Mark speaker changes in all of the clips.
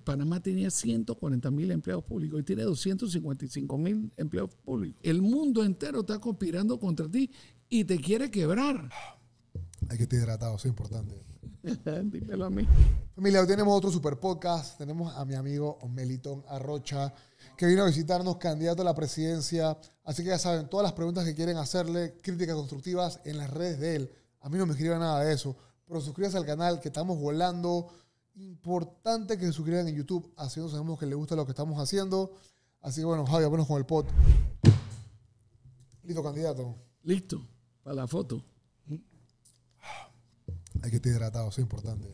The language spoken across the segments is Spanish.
Speaker 1: Panamá tenía 140.000 empleados públicos y tiene 255.000 empleados públicos. El mundo entero está conspirando contra ti y te quiere quebrar.
Speaker 2: Hay que estar hidratado, eso es importante.
Speaker 1: Dímelo a mí.
Speaker 2: Familia, hoy tenemos otro super podcast. Tenemos a mi amigo Melitón Arrocha, que vino a visitarnos, candidato a la presidencia. Así que ya saben, todas las preguntas que quieren hacerle, críticas constructivas en las redes de él. A mí no me escriban nada de eso, pero suscríbanse al canal, que estamos volando. Importante que se suscriban en YouTube, así nos sabemos que les gusta lo que estamos haciendo. Así que bueno, Javi, vámonos con el pod. Listo, candidato.
Speaker 1: Listo, para la foto.
Speaker 2: Hay que estar hidratado, eso es importante.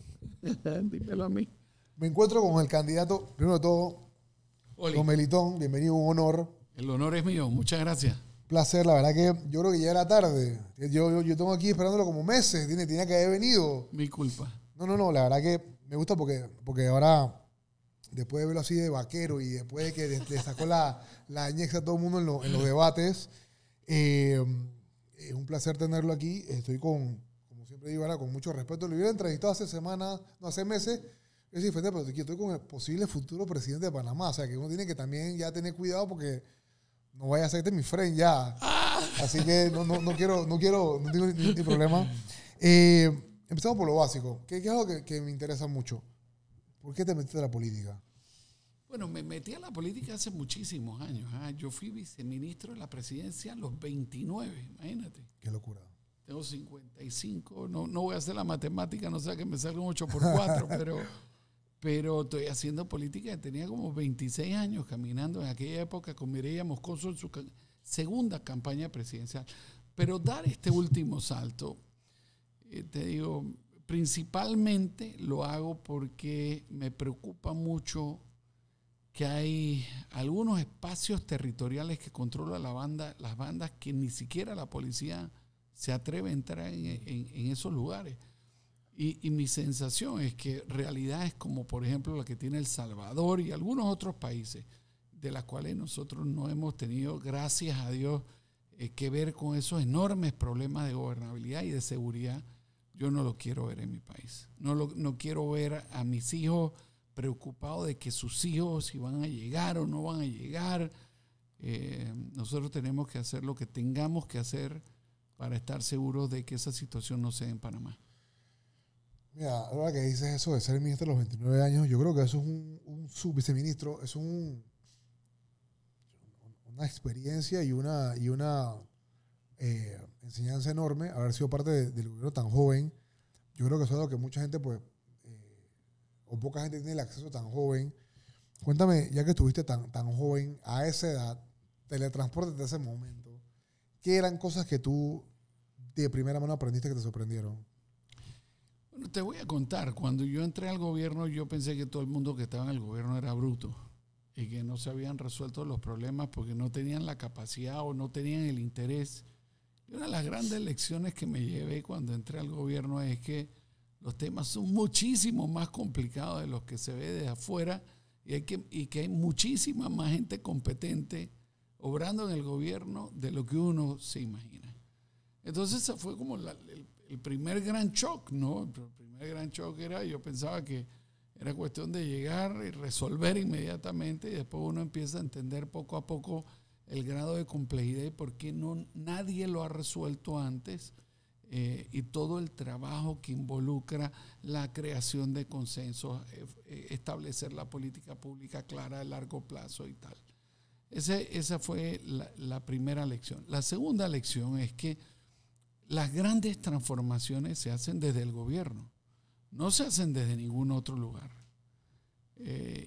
Speaker 1: Dímelo a mí.
Speaker 2: Me encuentro con el candidato, primero de todo,
Speaker 1: Oli.
Speaker 2: don Melitón. Bienvenido, un honor.
Speaker 1: El honor es mío, muchas gracias.
Speaker 2: Placer, la verdad que yo creo que ya era tarde. Yo tengo aquí esperándolo como meses, tenía que haber venido.
Speaker 1: Mi culpa.
Speaker 2: No, la verdad que me gusta porque ahora, después de verlo así de vaquero y después de que le sacó la añexa a todo el mundo en los debates, es un placer tenerlo aquí. Estoy como siempre digo, ahora con mucho respeto. Lo hubiera entrevistado hace meses. Es diferente, pero estoy con el posible futuro presidente de Panamá. O sea, que uno tiene que también ya tener cuidado porque no vaya a ser mi friend ya. Así que no tengo ni problema. Empezamos por lo básico, que es algo que me interesa mucho. ¿Por qué te metiste a la política?
Speaker 1: Bueno, me metí a la política hace muchísimos años. Yo fui viceministro de la presidencia a los 29, imagínate.
Speaker 2: Qué locura.
Speaker 1: Tengo 55, no voy a hacer la matemática, no sé que me salga un 8 por 4, pero estoy haciendo política. Tenía como 26 años caminando en aquella época con Mireya Moscoso en su segunda campaña presidencial. Pero dar este último salto, te digo, principalmente lo hago porque me preocupa mucho que hay algunos espacios territoriales que controla las bandas que ni siquiera la policía se atreve a entrar en esos lugares. Y mi sensación es que realidades como por ejemplo la que tiene El Salvador y algunos otros países de las cuales nosotros no hemos tenido, gracias a Dios, que ver con esos enormes problemas de gobernabilidad y de seguridad, yo no lo quiero ver en mi país. No quiero ver a mis hijos preocupados de que sus hijos si van a llegar o no van a llegar. Nosotros tenemos que hacer lo que tengamos que hacer para estar seguros de que esa situación no se dé en Panamá.
Speaker 2: Mira, ahora que dices eso de ser ministro a los 29 años, yo creo que eso es un subviceministro, es una experiencia y una enseñanza enorme, haber sido parte del gobierno tan joven. Yo creo que eso es lo que mucha gente, o poca gente tiene el acceso tan joven. Cuéntame, ya que estuviste tan joven, a esa edad, teletransporte de ese momento, ¿qué eran cosas que tú de primera mano aprendiste que te sorprendieron?
Speaker 1: Bueno, te voy a contar. Cuando yo entré al gobierno, yo pensé que todo el mundo que estaba en el gobierno era bruto y que no se habían resuelto los problemas porque no tenían la capacidad o no tenían el interés. Y una de las grandes lecciones que me llevé cuando entré al gobierno es que los temas son muchísimo más complicados de los que se ve desde afuera y que hay muchísima más gente competente obrando en el gobierno de lo que uno se imagina. Entonces ese fue como el primer gran shock, ¿no? El primer gran shock era, yo pensaba que era cuestión de llegar y resolver inmediatamente y después uno empieza a entender poco a poco el grado de complejidad y por qué nadie lo ha resuelto antes y todo el trabajo que involucra la creación de consensos, establecer la política pública clara a largo plazo y tal. Esa fue la primera lección. La segunda lección es que las grandes transformaciones se hacen desde el gobierno, no se hacen desde ningún otro lugar.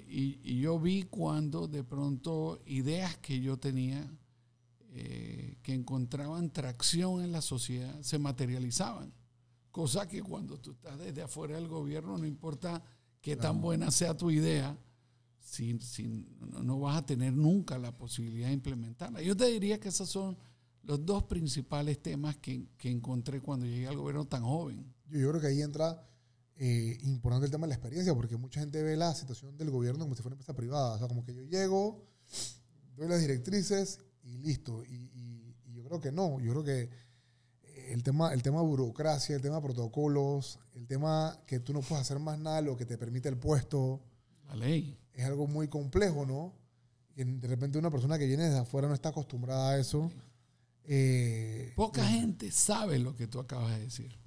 Speaker 1: Y yo vi cuando de pronto ideas que yo tenía que encontraban tracción en la sociedad se materializaban, cosa que cuando tú estás desde afuera del gobierno no importa qué tan buena sea tu idea, no vas a tener nunca la posibilidad de implementarla. Yo te diría que esos son los dos principales temas que encontré cuando llegué al gobierno tan joven.
Speaker 2: Yo creo que ahí entra importante el tema de la experiencia, porque mucha gente ve la situación del gobierno como si fuera una empresa privada. O sea, como que yo llego, doy las directrices y listo. Y yo creo que no. Yo creo que el tema de burocracia, el tema de protocolos, el tema que tú no puedes hacer más nada de lo que te permite el puesto.
Speaker 1: La ley.
Speaker 2: Es algo muy complejo, ¿no? Y de repente una persona que viene desde afuera no está acostumbrada a eso.
Speaker 1: Poca gente sabe lo que tú acabas de decir.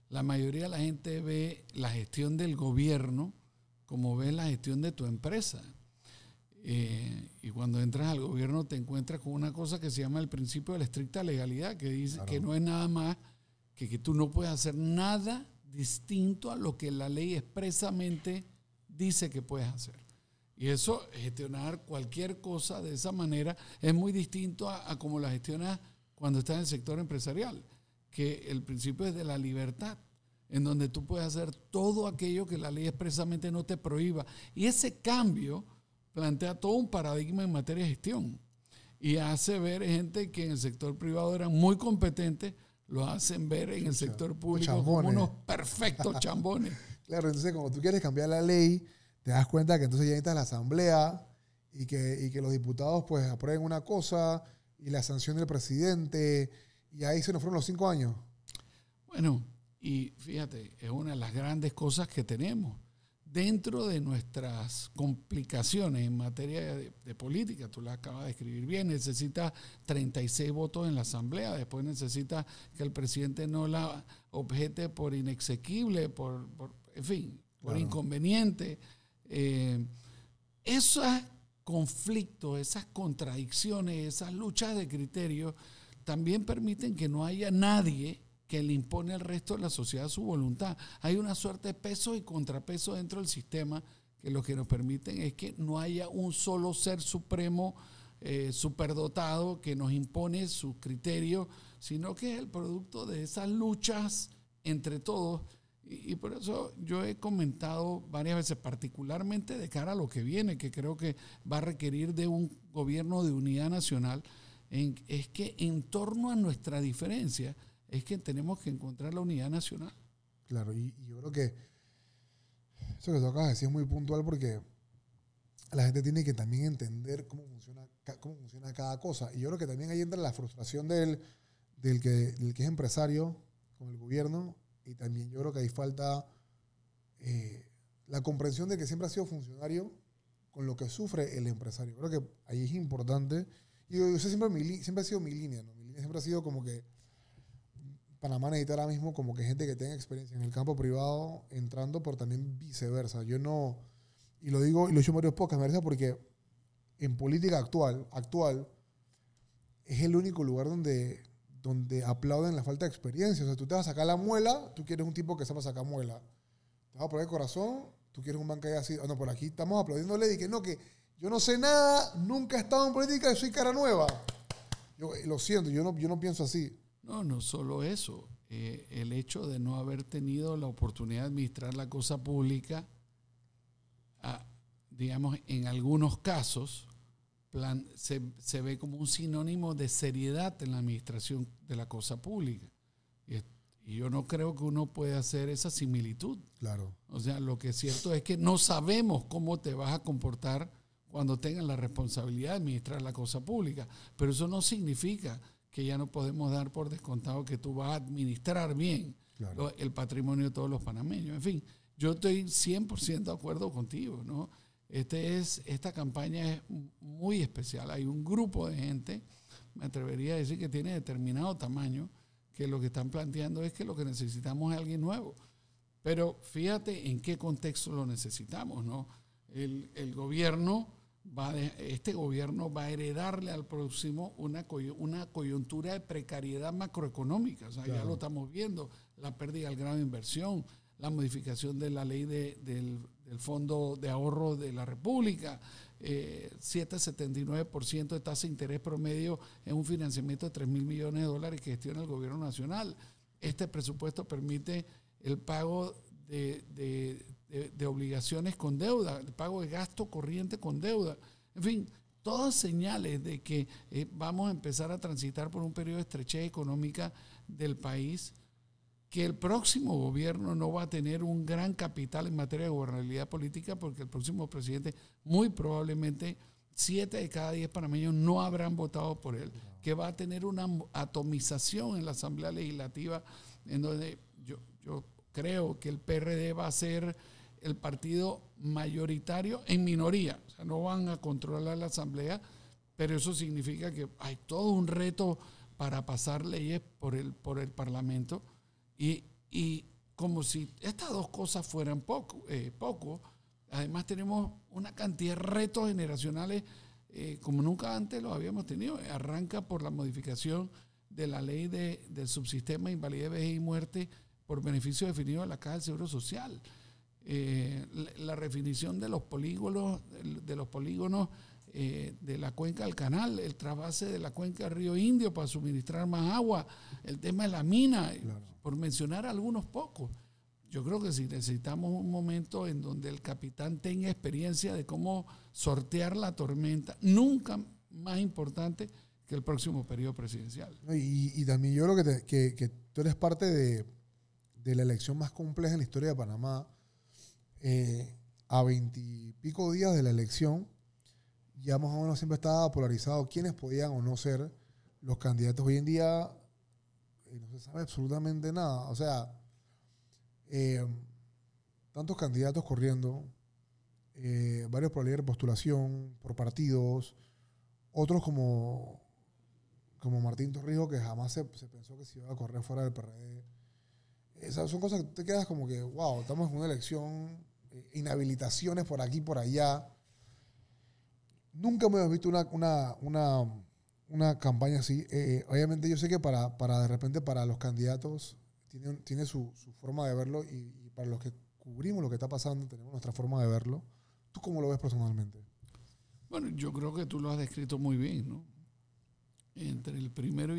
Speaker 1: La mayoría de la gente ve la gestión del gobierno como ve la gestión de tu empresa. Y cuando entras al gobierno te encuentras con una cosa que se llama el principio de la estricta legalidad, que dice que no es nada más que tú no puedes hacer nada distinto a lo que la ley expresamente dice que puedes hacer. Y eso, gestionar cualquier cosa de esa manera es muy distinto a como la gestionas cuando estás en el sector empresarial, que el principio es de la libertad, en donde tú puedes hacer todo aquello que la ley expresamente no te prohíba. Y ese cambio plantea todo un paradigma en materia de gestión y hace ver gente que en el sector privado eran muy competentes, lo hacen ver en el sector público como unos perfectos chambones.
Speaker 2: Claro, entonces cuando tú quieres cambiar la ley, te das cuenta que entonces ya necesitas la asamblea y que los diputados pues aprueben una cosa y la sanción del presidente, y ahí se nos fueron los 5 años.
Speaker 1: Bueno, y fíjate, es una de las grandes cosas que tenemos. Dentro de nuestras complicaciones en materia de política, tú la acabas de escribir bien, necesitas 36 votos en la asamblea, después necesitas que el presidente no la objete por inexequible, en fin, por inconveniente. Esos conflictos, esas contradicciones, esas luchas de criterios también permiten que no haya nadie que le impone al resto de la sociedad su voluntad. Hay una suerte de peso y contrapeso dentro del sistema que lo que nos permiten es que no haya un solo ser supremo superdotado que nos impone sus criterios, sino que es el producto de esas luchas entre todos. Y por eso yo he comentado varias veces, particularmente de cara a lo que viene, que creo que va a requerir de un gobierno de unidad nacional, es que en torno a nuestra diferencia es que tenemos que encontrar la unidad nacional.
Speaker 2: Claro, y yo creo que eso que tú acabas de decir es muy puntual, porque la gente tiene que también entender cómo funciona cada cosa. Y yo creo que también ahí entra la frustración del que es empresario con el gobierno, y también yo creo que ahí falta la comprensión de que siempre ha sido funcionario con lo que sufre el empresario. Creo que ahí es importante. Y yo siempre ha sido mi línea, ¿no? Mi línea siempre ha sido como que Panamá necesita ahora mismo como que gente que tenga experiencia en el campo privado entrando, pero también viceversa. Yo no, y lo digo, y lo he dicho en varios podcasts, me parece, porque en política actual es el único lugar donde aplauden la falta de experiencia. O sea, tú te vas a sacar la muela, tú quieres un tipo que sepa sacar muela. Te vas a poner el corazón, tú quieres un man que haya así. No, por aquí estamos aplaudiéndole y que no, que yo no sé nada, nunca he estado en política y soy cara nueva. Yo lo siento, yo no pienso así.
Speaker 1: No solo eso. El hecho de no haber tenido la oportunidad de administrar la cosa pública, digamos, en algunos casos, se ve como un sinónimo de seriedad en la administración de la cosa pública. Y yo no creo que uno pueda hacer esa similitud.
Speaker 2: Claro.
Speaker 1: O sea, lo que es cierto es que no sabemos cómo te vas a comportar cuando tengas la responsabilidad de administrar la cosa pública. Pero eso no significa que ya no podemos dar por descontado que tú vas a administrar bien el patrimonio de todos los panameños. En fin, yo estoy 100% de acuerdo contigo, ¿no? Esta campaña es muy especial. Hay un grupo de gente, me atrevería a decir, que tiene determinado tamaño, que lo que están planteando es que lo que necesitamos es alguien nuevo. Pero fíjate en qué contexto lo necesitamos, ¿no? El gobierno este gobierno va a heredarle al próximo una coyuntura de precariedad macroeconómica. O sea, ya lo estamos viendo, la pérdida del grado de inversión, la modificación de la ley del Fondo de Ahorro de la República, 7,79% de tasa de interés promedio en un financiamiento de $3,000 millones que gestiona el gobierno nacional. Este presupuesto permite el pago de obligaciones con deuda, el pago de gasto corriente con deuda. En fin, todas señales de que vamos a empezar a transitar por un periodo de estrechez económica del país, que el próximo gobierno no va a tener un gran capital en materia de gobernabilidad política, porque el próximo presidente, muy probablemente 7 de cada 10 panameños no habrán votado por él, que va a tener una atomización en la Asamblea Legislativa, en donde yo creo que el PRD va a ser el partido mayoritario en minoría. O sea, no van a controlar la asamblea, pero eso significa que hay todo un reto para pasar leyes por el Parlamento. Y como si estas dos cosas fueran poco, además tenemos una cantidad de retos generacionales como nunca antes los habíamos tenido. Arranca por la modificación de la ley del subsistema de invalidez, vejez y muerte por beneficio definido de la Caja del Seguro Social. La definición de los polígonos de la cuenca del canal, el trasvase de la cuenca del río Indio para suministrar más agua, el tema de la mina, claro, por mencionar algunos pocos. Yo creo que si necesitamos un momento en donde el capitán tenga experiencia de cómo sortear la tormenta, nunca más importante que el próximo periodo presidencial.
Speaker 2: Y también yo creo que tú eres parte de la elección más compleja en la historia de Panamá. A 20 y pico días de la elección, ya más o menos siempre estaba polarizado quiénes podían o no ser los candidatos. Hoy en día no se sabe absolutamente nada. O sea, tantos candidatos corriendo, varios por ley de postulación, por partidos, otros como Martín Torrijos, que jamás se pensó que se iba a correr fuera del PRD. Esas son cosas que te quedas como que, wow, estamos en una elección, inhabilitaciones por aquí y por allá. Nunca me he visto una campaña así. Obviamente yo sé que de repente para los candidatos tiene su forma de verlo y para los que cubrimos lo que está pasando tenemos nuestra forma de verlo. ¿Tú cómo lo ves personalmente?
Speaker 1: Bueno, yo creo que tú lo has descrito muy bien, ¿no? Entre el primero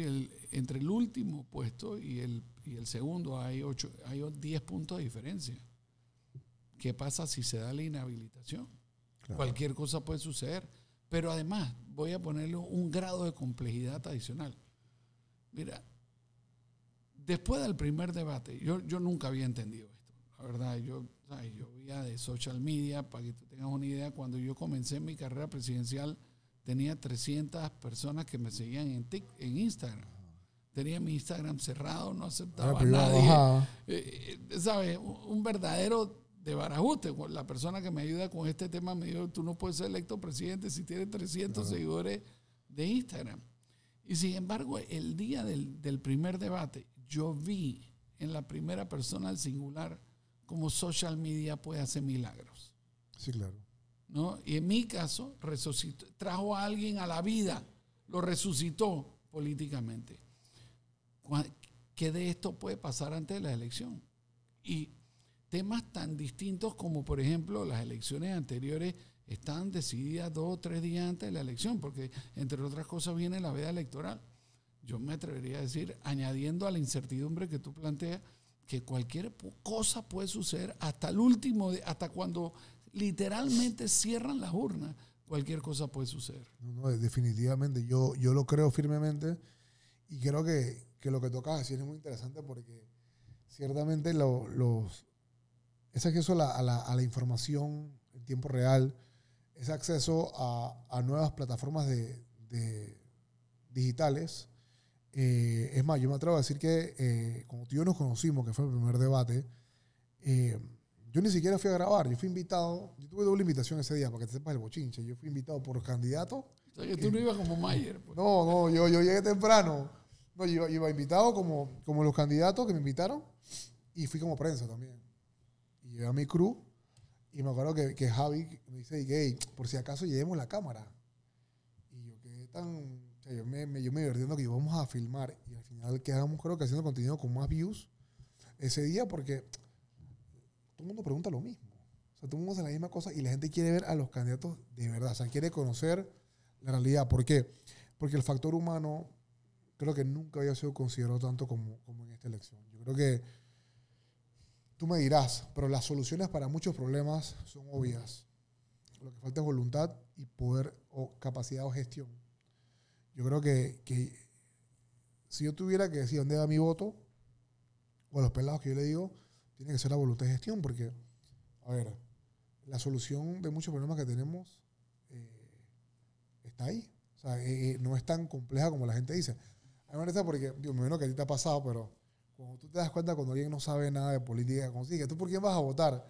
Speaker 1: entre el último puesto y el segundo hay 10 puntos de diferencia. ¿Qué pasa si se da la inhabilitación? Claro. Cualquier cosa puede suceder. Pero además, voy a ponerle un grado de complejidad adicional. Mira, después del primer debate, yo nunca había entendido esto. La verdad, yo veía de social media, para que tú tengas una idea, cuando yo comencé mi carrera presidencial, tenía 300 personas que me seguían en Instagram. Tenía mi Instagram cerrado, no aceptaba a nadie. ¿Sabes? Un verdadero de barajuste. La persona que me ayuda con este tema me dijo, tú no puedes ser electo presidente si tienes 300 seguidores de Instagram. Y sin embargo, el día del primer debate, yo vi en la primera persona al singular cómo social media puede hacer milagros.
Speaker 2: Sí, claro.
Speaker 1: ¿No? Y en mi caso, trajo a alguien a la vida, lo resucitó políticamente. ¿Qué de esto puede pasar antes de la elección? Y temas tan distintos como, por ejemplo, las elecciones anteriores están decididas 2 o 3 días antes de la elección, porque entre otras cosas viene la veda electoral. Yo me atrevería a decir, añadiendo a la incertidumbre que tú planteas, que cualquier cosa puede suceder hasta el último, hasta cuando literalmente cierran las urnas, cualquier cosa puede suceder.
Speaker 2: No, definitivamente, yo lo creo firmemente y creo que lo que tocas decir es muy interesante porque ciertamente ese acceso a la información en tiempo real, ese acceso a nuevas plataformas digitales. Es más, yo me atrevo a decir que cuando tú y yo nos conocimos, que fue el primer debate, yo ni siquiera fui a grabar. Yo fui invitado, yo tuve doble invitación ese día, para que te sepas el bochinche. Yo fui invitado por candidatos.
Speaker 1: O sea, que tú no ibas como Mayer. Pues.
Speaker 2: No, yo llegué temprano. No, yo iba invitado como los candidatos que me invitaron y fui como prensa también. Y llevé a mi crew y me acuerdo que Javi me dice, hey, por si acaso llevemos la cámara. Y yo quedé tan... O sea, yo me divertiendo que íbamos a filmar y al final quedamos, creo que haciendo contenido con más views ese día porque todo el mundo pregunta lo mismo. O sea, todo el mundo hace la misma cosa y la gente quiere ver a los candidatos de verdad. O sea, quiere conocer la realidad. ¿Por qué? Porque el factor humano creo que nunca había sido considerado tanto como en esta elección. Yo creo que tú me dirás, pero las soluciones para muchos problemas son obvias. Lo que falta es voluntad y poder o capacidad o gestión. Yo creo que si yo tuviera que decir dónde va mi voto, o a los pelados que yo le digo, tiene que ser la voluntad de gestión, porque, a ver, la solución de muchos problemas que tenemos está ahí. O sea, no es tan compleja como la gente dice. A mí me parece porque, me imagino que a ti te ha pasado, pero cuando tú te das cuenta cuando alguien no sabe nada de política, cuando dice, ¿tú por quién vas a votar?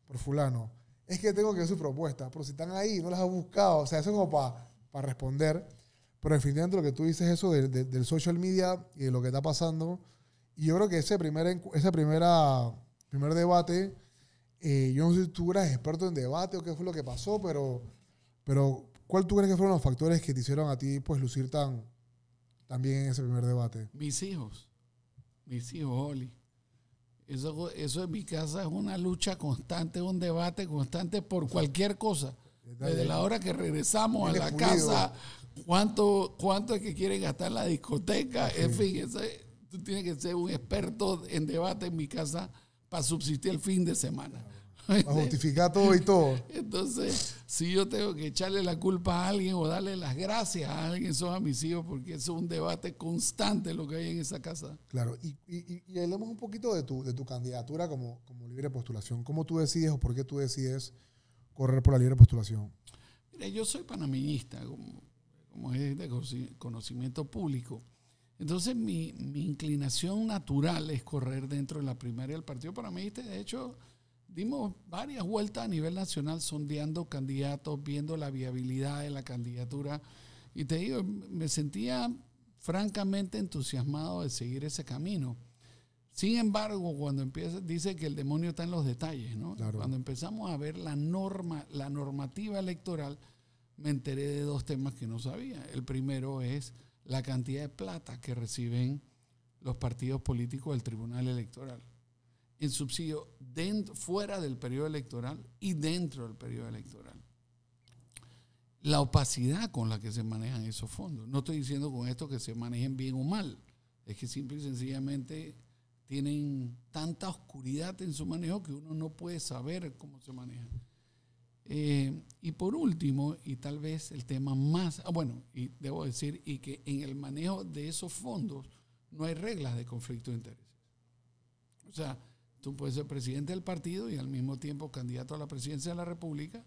Speaker 2: por fulano. Es que tengo que ver su propuesta, pero si están ahí, no las has buscado. O sea, eso es como para responder. Pero definitivamente lo que tú dices, eso del social media y de lo que está pasando. Y yo creo que ese primer debate, yo no sé si tú eras experto en debate o qué fue lo que pasó, pero ¿cuál tú crees que fueron los factores que te hicieron a ti pues lucir tan bien en ese primer debate?
Speaker 1: Mis hijos, Oli. Eso en mi casa es una lucha constante, un debate constante por cualquier cosa. Desde la hora que regresamos a la casa, cuánto es que quieren gastar en la discoteca. Sí. En fin, tú tienes que ser un experto en debate en mi casa para subsistir el fin de semana.
Speaker 2: Para justificar todo y todo.
Speaker 1: Entonces, si yo tengo que echarle la culpa a alguien o darle las gracias a alguien, son a mis hijos, porque eso es un debate constante lo que hay en esa casa.
Speaker 2: Claro, y hablemos un poquito de tu candidatura como libre postulación. ¿Cómo tú decides o por qué tú decides correr por la libre postulación?
Speaker 1: Mira, yo soy panameñista, como es de conocimiento público. Entonces, mi inclinación natural es correr dentro de la primaria del Partido Panameñista. De hecho, dimos varias vueltas a nivel nacional sondeando candidatos, viendo la viabilidad de la candidatura. Y te digo, me sentía francamente entusiasmado de seguir ese camino. Sin embargo, cuando dice que el demonio está en los detalles, ¿no? Claro. Cuando empezamos a ver la normativa electoral, me enteré de dos temas que no sabía. El primero es la cantidad de plata que reciben los partidos políticos del Tribunal Electoral en subsidio fuera del periodo electoral y dentro del periodo electoral. La opacidad con la que se manejan esos fondos. No estoy diciendo con esto que se manejen bien o mal. Es que simple y sencillamente tienen tanta oscuridad en su manejo que uno no puede saber cómo se manejan. Y por último, y tal vez el tema más, y debo decir, y que en el manejo de esos fondos no hay reglas de conflicto de intereses. O sea, tú puedes ser presidente del partido y al mismo tiempo candidato a la presidencia de la República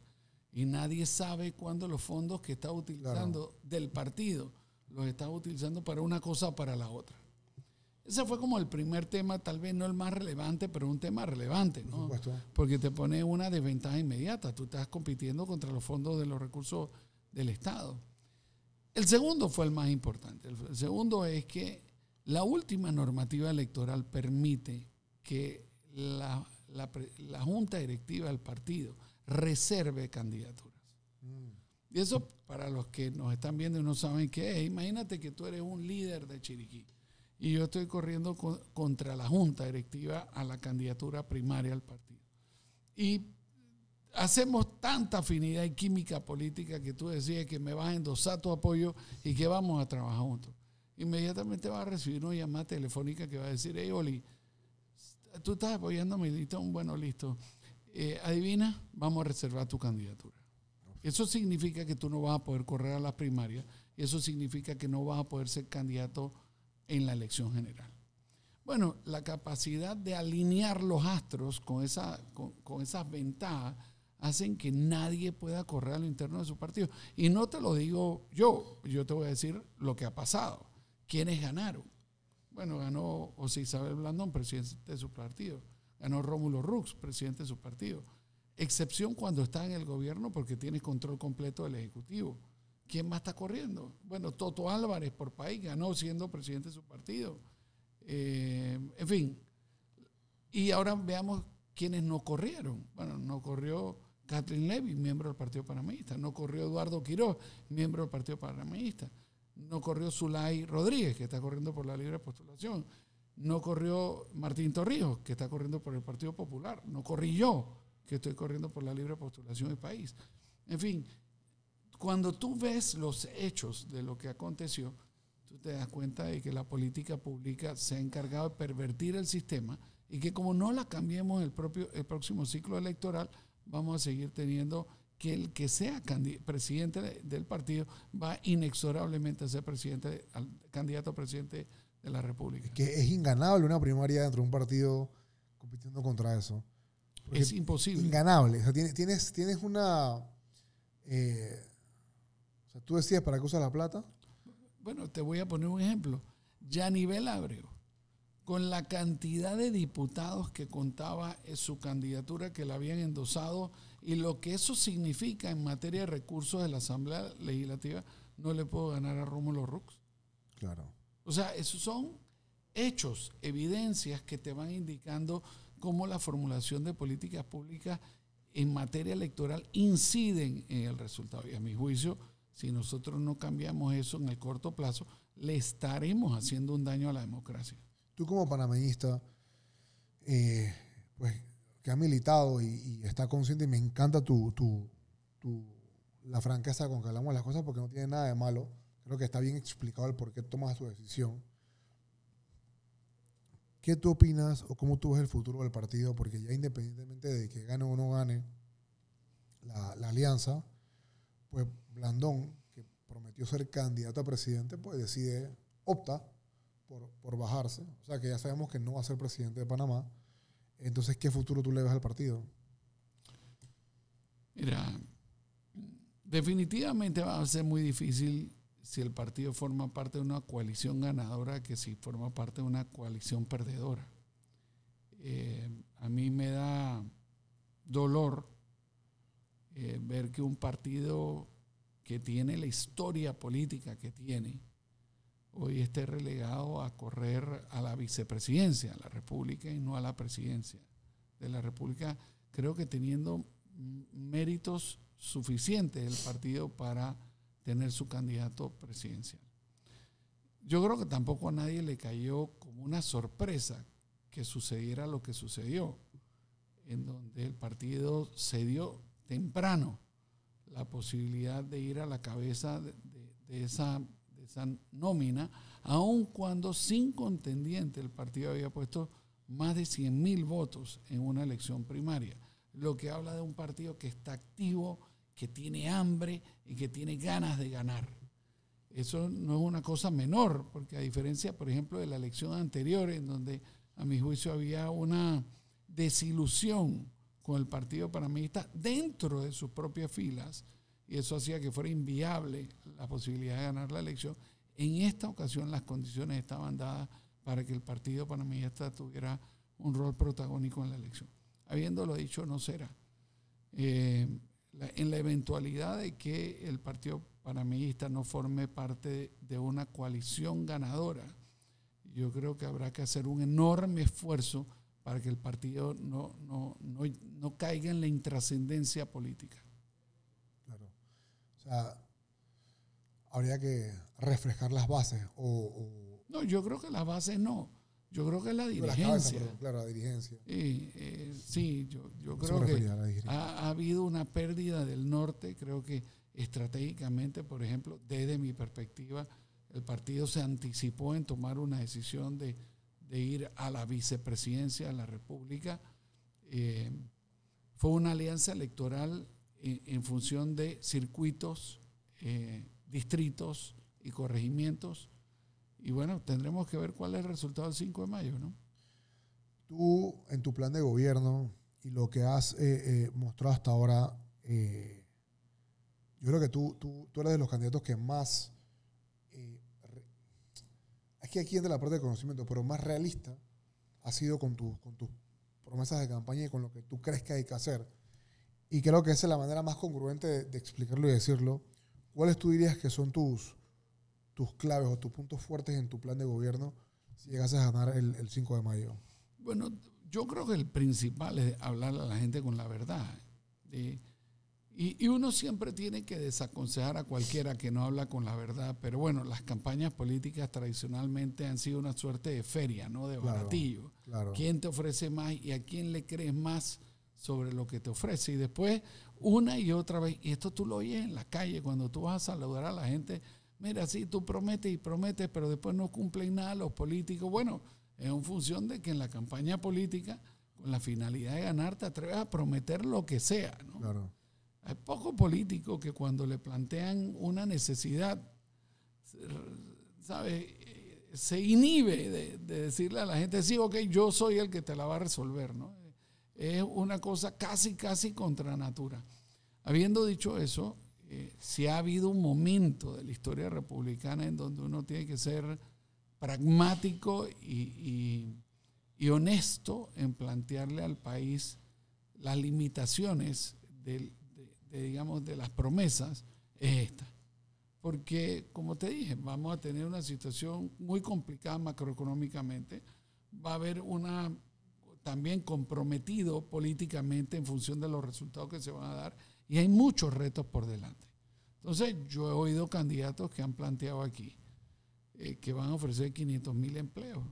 Speaker 1: y nadie sabe cuándo los fondos que estás utilizando del partido los estás utilizando para una cosa o para la otra. Ese fue como el primer tema, tal vez no el más relevante, pero un tema relevante, ¿no? Por supuesto. Porque te pone una desventaja inmediata. Tú estás compitiendo contra los fondos de los recursos del Estado. El segundo fue el más importante. El segundo es que la última normativa electoral permite que la junta directiva del partido reserve candidaturas. Y eso, para los que nos están viendo y no saben qué es, imagínate que tú eres un líder de Chiriquí y yo estoy corriendo contra la junta directiva a la candidatura primaria del partido. Y hacemos tanta afinidad y química política que tú decides que me vas a endosar tu apoyo y que vamos a trabajar juntos. Inmediatamente vas a recibir una llamada telefónica que va a decir: hey, Oli, tú estás apoyando a Milton, bueno, listo. Adivina, vamos a reservar tu candidatura. Eso significa que tú no vas a poder correr a las primarias y eso significa que no vas a poder ser candidato en la elección general. Bueno, la capacidad de alinear los astros con esas ventajas hacen que nadie pueda correr a lo interno de su partido. Y no te lo digo yo te voy a decir lo que ha pasado. ¿Quiénes ganaron? Bueno, ganó José Isabel Blandón, presidente de su partido. Ganó Rómulo Rux, presidente de su partido. Excepción cuando está en el gobierno porque tiene control completo del Ejecutivo. ¿Quién más está corriendo? Bueno, Toto Álvarez por país ganó siendo presidente de su partido. En fin. Y ahora veamos quiénes no corrieron. Bueno, no corrió Kathleen Levy, miembro del Partido Panameñista. No corrió Eduardo Quiroz, miembro del Partido Panameñista. No corrió Zulay Rodríguez, que está corriendo por la libre postulación. No corrió Martín Torrijos, que está corriendo por el Partido Popular. No corrí yo, que estoy corriendo por la libre postulación del país. En fin, cuando tú ves los hechos de lo que aconteció, tú te das cuenta de que la política pública se ha encargado de pervertir el sistema y que como no la cambiemos el próximo ciclo electoral, vamos a seguir teniendo que el que sea presidente del partido va inexorablemente a ser candidato a presidente de la República.
Speaker 2: Es que es inganable una primaria dentro de un partido compitiendo contra eso. Porque
Speaker 1: es imposible.
Speaker 2: Inganable. O sea, tienes una... o sea, ¿tú decías para qué usas la plata?
Speaker 1: Bueno, te voy a poner un ejemplo. Yanibel Ábrego con la cantidad de diputados que contaba su candidatura, que la habían endosado, y lo que eso significa en materia de recursos de la Asamblea Legislativa, no le puedo ganar a Rómulo Rux.
Speaker 2: Claro.
Speaker 1: O sea, esos son hechos, evidencias que te van indicando cómo la formulación de políticas públicas en materia electoral inciden en el resultado. Y a mi juicio, si nosotros no cambiamos eso en el corto plazo, le estaremos haciendo un daño a la democracia.
Speaker 2: Tú como panameñista, pues que ha militado y está consciente, y me encanta la franqueza con que hablamos las cosas, porque no tiene nada de malo. Creo que está bien explicado el por qué tomas tu decisión. ¿Qué tú opinas o cómo tú ves el futuro del partido? Porque ya independientemente de que gane o no gane la alianza, pues Blandón, que prometió ser candidato a presidente, pues opta por bajarse. O sea que ya sabemos que no va a ser presidente de Panamá. Entonces, ¿qué futuro tú le ves al partido?
Speaker 1: Mira, definitivamente va a ser muy difícil si el partido forma parte de una coalición ganadora que si forma parte de una coalición perdedora. A mí me da dolor ver que un partido que tiene la historia política que tiene, hoy esté relegado a correr a la vicepresidencia de la República y no a la presidencia de la República, creo que teniendo méritos suficientes el partido para tener su candidato presidencial. Yo creo que tampoco a nadie le cayó como una sorpresa que sucediera lo que sucedió, en donde el partido cedió temprano la posibilidad de ir a la cabeza de esa nómina, aun cuando sin contendiente el partido había puesto más de 100,000 votos en una elección primaria, lo que habla de un partido que está activo, que tiene hambre y que tiene ganas de ganar. Eso no es una cosa menor, porque a diferencia, por ejemplo, de la elección anterior, en donde a mi juicio había una desilusión con el partido panameñista dentro de sus propias filas, y eso hacía que fuera inviable la posibilidad de ganar la elección. En esta ocasión las condiciones estaban dadas para que el partido panameñista tuviera un rol protagónico en la elección. Habiéndolo dicho, no será. En la eventualidad de que el partido panameñista no forme parte de una coalición ganadora, yo creo que habrá que hacer un enorme esfuerzo para que el partido no caiga en la intrascendencia política.
Speaker 2: Claro. O sea, habría que refrescar las bases
Speaker 1: No, yo creo que las bases no. Yo creo que es la dirigencia.
Speaker 2: Claro, la dirigencia.
Speaker 1: Sí, yo creo que ha habido una pérdida del norte. Creo que estratégicamente, por ejemplo, desde mi perspectiva, el partido se anticipó en tomar una decisión de ir a la vicepresidencia de la República. Fue una alianza electoral en función de circuitos, distritos y corregimientos. Y bueno, tendremos que ver cuál es el resultado del 5 de mayo, ¿no?
Speaker 2: Tú, en tu plan de gobierno y lo que has mostrado hasta ahora, yo creo que tú eres de los candidatos que más, es que aquí entra la parte de conocimiento, pero más realista ha sido con tus promesas de campaña y con lo que tú crees que hay que hacer. Y creo que esa es la manera más congruente de explicarlo y decirlo. ¿Cuáles tú dirías que son tus claves o tus puntos fuertes en tu plan de gobierno si llegases a ganar el 5 de mayo?
Speaker 1: Bueno, yo creo que el principal es hablar a la gente con la verdad. Y uno siempre tiene que desaconsejar a cualquiera que no habla con la verdad. Pero bueno, las campañas políticas tradicionalmente han sido una suerte de feria, ¿no? De baratillo.
Speaker 2: Claro.
Speaker 1: ¿Quién te ofrece más y a quién le crees más sobre lo que te ofrece? Y después, una y otra vez, y esto tú lo oyes en la calle, cuando tú vas a saludar a la gente, mira, sí, tú prometes y prometes, pero después no cumplen nada los políticos. Bueno, es en función de que en la campaña política, con la finalidad de ganar, te atreves a prometer lo que sea, ¿no?
Speaker 2: Claro.
Speaker 1: Hay pocos políticos que cuando le plantean una necesidad, ¿sabes?, se inhibe de decirle a la gente, sí, ok, yo soy el que te la va a resolver, ¿no? Es una cosa casi contra natura. Habiendo dicho eso, sí ha habido un momento de la historia republicana en donde uno tiene que ser pragmático y honesto en plantearle al país las limitaciones digamos, de las promesas, es esta. Porque, como te dije, vamos a tener una situación muy complicada macroeconómicamente. Va a haber también comprometido políticamente en función de los resultados que se van a dar. Y hay muchos retos por delante. Entonces, yo he oído candidatos que han planteado aquí que van a ofrecer 500,000 empleos.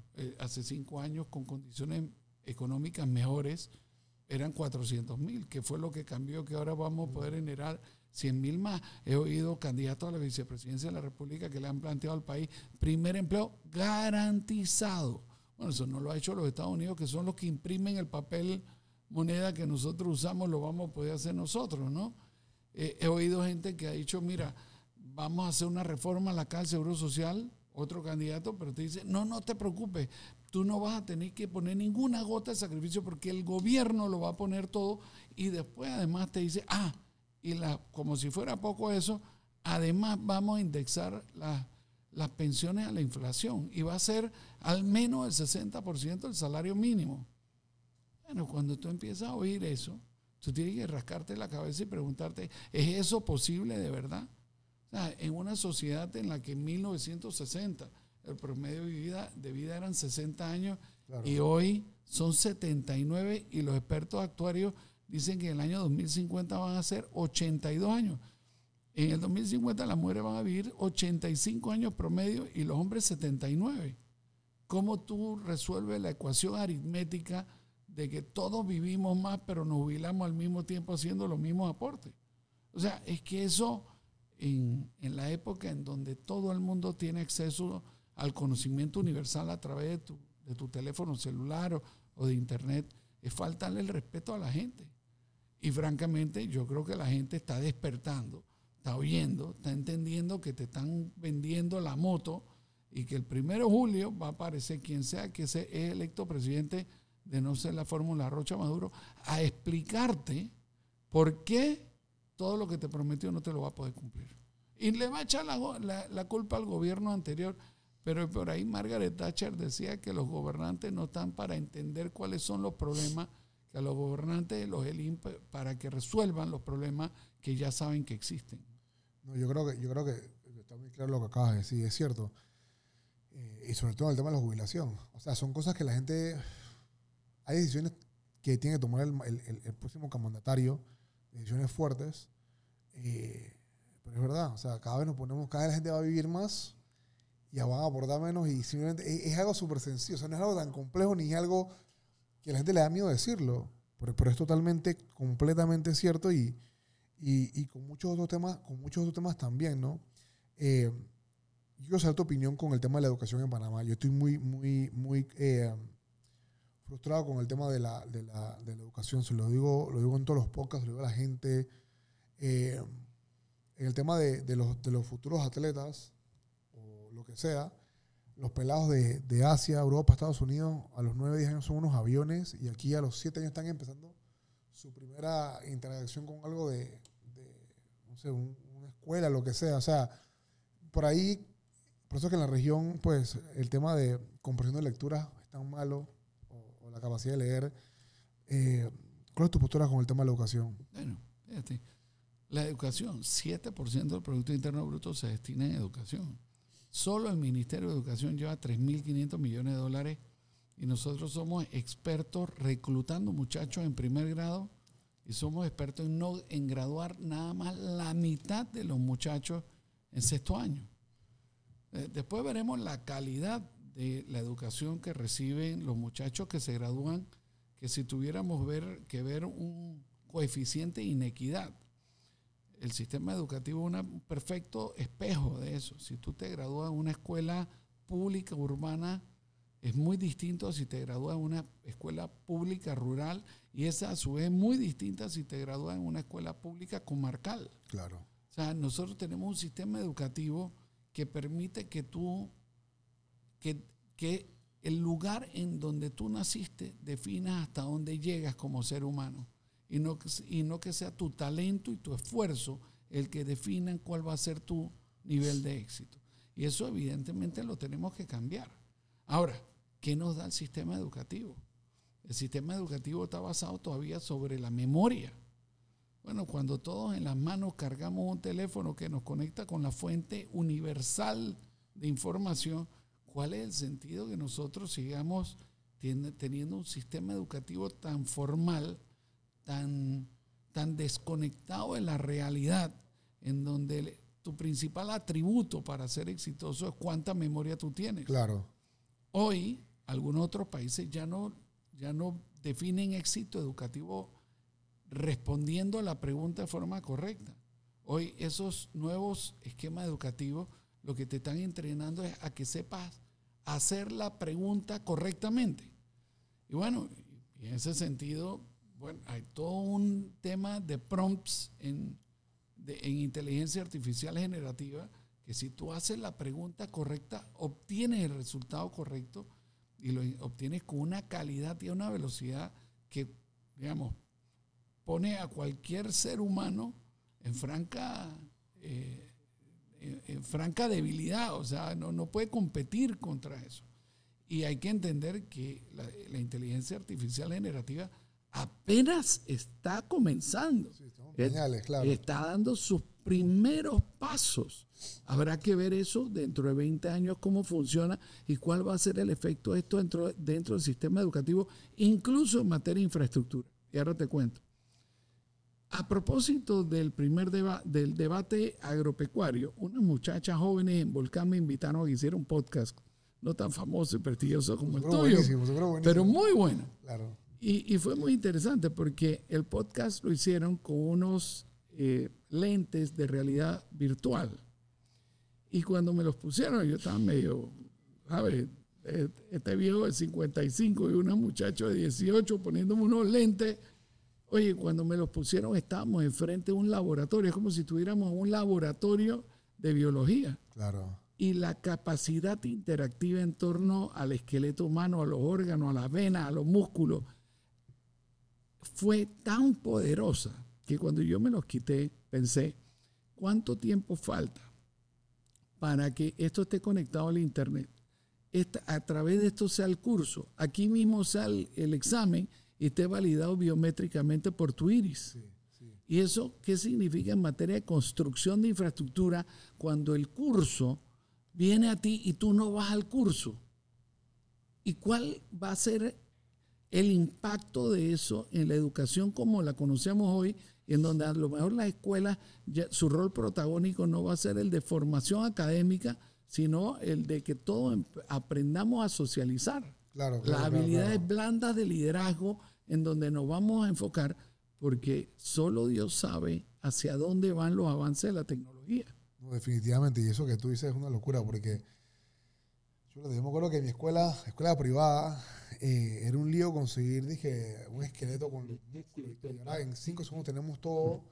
Speaker 1: Hace 5 años, con condiciones económicas mejores, eran 400,000, que fue lo que cambió, que ahora vamos a poder generar 100,000 más. He oído candidatos a la vicepresidencia de la República que le han planteado al país primer empleo garantizado. Bueno, eso no lo ha hecho los Estados Unidos, que son los que imprimen el papel moneda que nosotros usamos, lo vamos a poder hacer nosotros, ¿no? He oído gente que ha dicho, mira, vamos a hacer una reforma a la Caja del Seguro Social, otro candidato, pero te dice, no te preocupes, tú no vas a tener que poner ninguna gota de sacrificio porque el gobierno lo va a poner todo, y después además te dice, como si fuera poco eso, además vamos a indexar las pensiones a la inflación y va a ser al menos el 60% del salario mínimo. Bueno, cuando tú empiezas a oír eso, tú tienes que rascarte la cabeza y preguntarte, ¿es eso posible de verdad? O sea, en una sociedad en la que en 1960 el promedio de vida eran 60 años, claro, y hoy son 79, y los expertos actuarios dicen que en el año 2050 van a ser 82 años. En el 2050 las mujeres van a vivir 85 años promedio y los hombres 79. ¿Cómo tú resuelves la ecuación aritmética de que todos vivimos más pero nos jubilamos al mismo tiempo haciendo los mismos aportes? O sea, es que eso en la época en donde todo el mundo tiene acceso al conocimiento universal a través de tu teléfono celular o de internet, es faltarle el respeto a la gente. Y francamente yo creo que la gente está despertando, está oyendo, está entendiendo que te están vendiendo la moto y que el 1 de julio va a aparecer quien sea que sea electo presidente, de no ser la fórmula Rocha Maduro, a explicarte por qué todo lo que te prometió no te lo va a poder cumplir. Y le va a echar la culpa al gobierno anterior. Pero por ahí Margaret Thatcher decía que los gobernantes no están para entender cuáles son los problemas, que a los gobernantes los eligen para que resuelvan los problemas que ya saben que existen.
Speaker 2: No, yo creo que está muy claro lo que acabas de decir, es cierto. Y sobre todo el tema de la jubilación. O sea, son cosas que la gente... Hay decisiones que tiene que tomar el próximo mandatario, decisiones fuertes. Pero es verdad, o sea, cada vez la gente va a vivir más y van a aportar menos, y simplemente es algo súper sencillo, o sea, no es algo tan complejo ni es algo que a la gente le da miedo decirlo, pero es completamente cierto, y con muchos otros temas también, ¿no? Yo quiero saber tu opinión con el tema de la educación en Panamá. Yo estoy muy frustrado con el tema de la educación. Se lo digo en todos los podcasts, lo digo a la gente. En el tema de los futuros atletas, lo que sea, los pelados de Asia, Europa, Estados Unidos, a los 9, 10 años son unos aviones, y aquí a los 7 años están empezando su primera interacción con algo no sé, una escuela, lo que sea. O sea, por ahí, por eso que en la región, pues, el tema de comprensión de lectura es tan malo, o la capacidad de leer. ¿Cuál es tu postura con el tema de la educación?
Speaker 1: Bueno, fíjate, la educación, 7% del Producto Interno Bruto se destina en educación. Solo el Ministerio de Educación lleva 3.500 millones de dólares, y nosotros somos expertos reclutando muchachos en primer grado, y somos expertos en graduar nada más la mitad de los muchachos en 6º año. Después veremos la calidad de la educación que reciben los muchachos que se gradúan, que si tuviéramos que ver un coeficiente de inequidad. El sistema educativo es un perfecto espejo de eso. Si tú te gradúas en una escuela pública urbana, es muy distinto a si te gradúas en una escuela pública rural, y esa a su vez es muy distinta si te gradúas en una escuela pública comarcal.
Speaker 2: Claro.
Speaker 1: O sea, nosotros tenemos un sistema educativo que permite que el lugar en donde tú naciste definas hasta dónde llegas como ser humano. Y no que sea tu talento y tu esfuerzo el que definan cuál va a ser tu nivel de éxito. Y eso evidentemente lo tenemos que cambiar. Ahora, ¿qué nos da el sistema educativo? El sistema educativo está basado todavía sobre la memoria. Bueno, cuando todos en las manos cargamos un teléfono que nos conecta con la fuente universal de información, ¿cuál es el sentido que nosotros sigamos teniendo un sistema educativo tan formal, tan desconectado de la realidad, en donde tu principal atributo para ser exitoso es cuánta memoria tú tienes?
Speaker 2: Claro.
Speaker 1: Hoy, algunos otros países ya no definen éxito educativo respondiendo a la pregunta de forma correcta. Hoy esos nuevos esquemas educativos lo que te están entrenando es a que sepas hacer la pregunta correctamente. Y bueno, en ese sentido, bueno, hay todo un tema de prompts en inteligencia artificial generativa, que si tú haces la pregunta correcta, obtienes el resultado correcto y lo obtienes con una calidad y una velocidad que, digamos, pone a cualquier ser humano en franca debilidad. O sea, no puede competir contra eso. Y hay que entender que la inteligencia artificial generativa apenas está comenzando.
Speaker 2: Sí, señales, claro.
Speaker 1: Está dando sus primeros pasos. Habrá que ver eso dentro de 20 años, cómo funciona y cuál va a ser el efecto de esto dentro del sistema educativo, incluso en materia de infraestructura. Y ahora te cuento. A propósito del del debate agropecuario, unas muchachas jóvenes en Volcán me invitaron a que hiciera un podcast, no tan famoso y prestigioso como el tuyo,
Speaker 2: buenísimo.
Speaker 1: pero muy bueno.
Speaker 2: Claro.
Speaker 1: Y fue muy interesante porque el podcast lo hicieron con unos lentes de realidad virtual. Y cuando me los pusieron, yo estaba medio, ¿sabes? Este viejo de 55 y una muchacho de 18 poniéndome unos lentes. Oye, cuando me los pusieron estábamos enfrente de un laboratorio. Es como si tuviéramos un laboratorio de biología.
Speaker 2: Claro.
Speaker 1: Y la capacidad interactiva en torno al esqueleto humano, a los órganos, a las venas, a los músculos, fue tan poderosa que cuando yo me los quité, pensé, ¿cuánto tiempo falta para que esto esté conectado al internet? A través de esto sea el curso, aquí mismo sea el examen y esté validado biométricamente por tu iris.
Speaker 2: Sí, sí.
Speaker 1: ¿Y eso qué significa en materia de construcción de infraestructura cuando el curso viene a ti y tú no vas al curso? ¿Y cuál va a ser el impacto de eso en la educación como la conocemos hoy, en donde a lo mejor las escuelas, su rol protagónico no va a ser el de formación académica, sino el de que todos aprendamos a socializar?
Speaker 2: Claro,
Speaker 1: las habilidades blandas de liderazgo en donde nos vamos a enfocar, porque solo Dios sabe hacia dónde van los avances de la tecnología.
Speaker 2: No, definitivamente, y eso que tú dices es una locura, porque yo me acuerdo que en mi escuela privada, era un lío conseguir, un esqueleto con los músculos. Y ahora en 5 segundos tenemos todo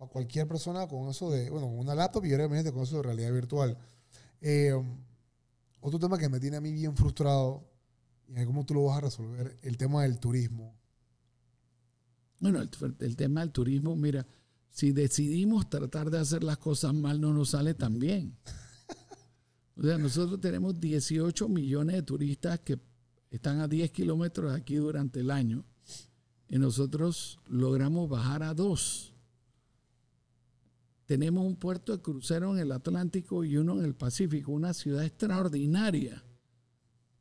Speaker 2: a cualquier persona con eso con una laptop y obviamente con eso de realidad virtual. Otro tema que me tiene a mí bien frustrado, y cómo tú lo vas a resolver, el tema del turismo.
Speaker 1: Bueno, el tema del turismo, mira, si decidimos tratar de hacer las cosas mal, no nos sale tan bien. O sea, nosotros tenemos 18 millones de turistas que están a 10 kilómetros de aquí durante el año, y nosotros logramos bajar a 2. Tenemos un puerto de crucero en el Atlántico y uno en el Pacífico, una ciudad extraordinaria.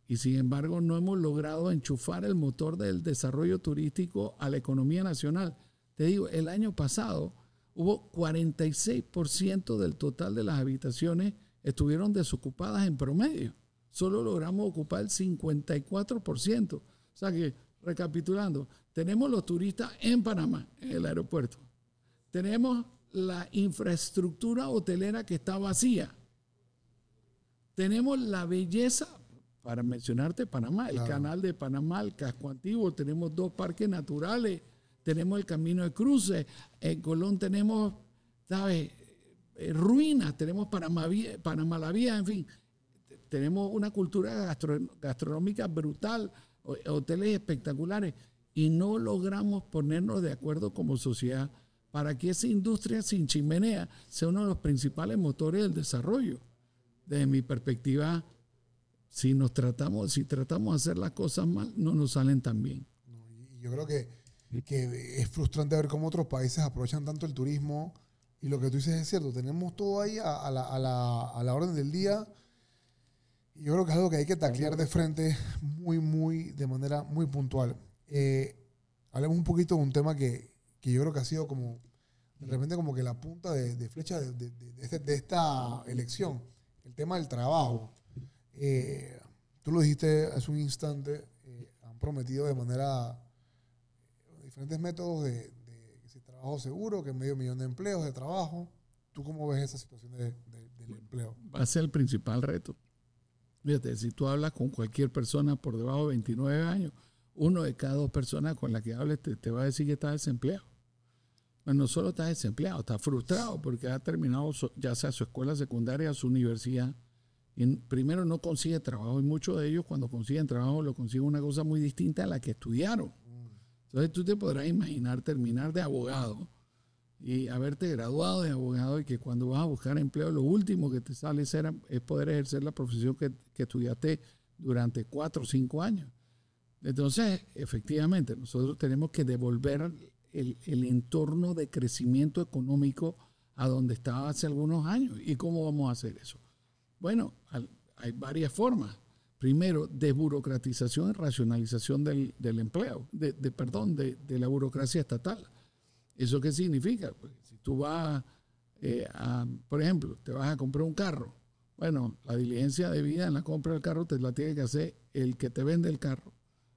Speaker 1: Y sin embargo no hemos logrado enchufar el motor del desarrollo turístico a la economía nacional. Te digo, el año pasado hubo 46% del total de las habitaciones estuvieron desocupadas en promedio. Solo logramos ocupar el 54%. O sea que, recapitulando, tenemos los turistas en Panamá, en el aeropuerto. Tenemos la infraestructura hotelera que está vacía. Tenemos la belleza, para mencionarte Panamá, el canal de Panamá, el casco antiguo, tenemos 2 parques naturales, tenemos el camino de cruce, en Colón tenemos, ¿sabes?, ruinas, tenemos Panamá la Vía, en fin, tenemos una cultura gastronómica brutal, hoteles espectaculares, y no logramos ponernos de acuerdo como sociedad para que esa industria sin chimenea sea uno de los principales motores del desarrollo. desde mi perspectiva, si tratamos de hacer las cosas mal, no nos salen tan bien.
Speaker 2: Y yo creo que es frustrante ver cómo otros países aprovechan tanto el turismo, y lo que tú dices es cierto, tenemos todo ahí a la orden del día, y yo creo que es algo que hay que taclear de frente de manera muy puntual. Hablemos un poquito de un tema que yo creo que ha sido como, de repente como que la punta de flecha de esta elección, el tema del trabajo. Tú lo dijiste hace un instante, han prometido de manera diferentes métodos de trabajo seguro, que medio millón de empleos de trabajo. ¿Tú cómo ves esa situación del empleo?
Speaker 1: Va a ser el principal reto. Fíjate, si tú hablas con cualquier persona por debajo de 29 años, 1 de cada 2 personas con las que hables te va a decir que está desempleado. Bueno, no solo está desempleado, está frustrado porque ha terminado ya sea su escuela secundaria, su universidad, y primero no consigue trabajo, y muchos de ellos cuando consiguen trabajo lo consiguen una cosa muy distinta a la que estudiaron. Entonces tú te podrás imaginar terminar de abogado y haberte graduado de abogado, y que cuando vas a buscar empleo lo último que te sale es poder ejercer la profesión que estudiaste durante 4 o 5 años. Entonces, efectivamente, nosotros tenemos que devolver el entorno de crecimiento económico a donde estaba hace algunos años. ¿Y cómo vamos a hacer eso? Bueno, hay varias formas. Primero, desburocratización y racionalización del empleo, de la burocracia estatal. ¿Eso qué significa? Pues, si tú vas por ejemplo, te vas a comprar un carro, bueno, la diligencia debida en la compra del carro te la tiene que hacer el que te vende el carro,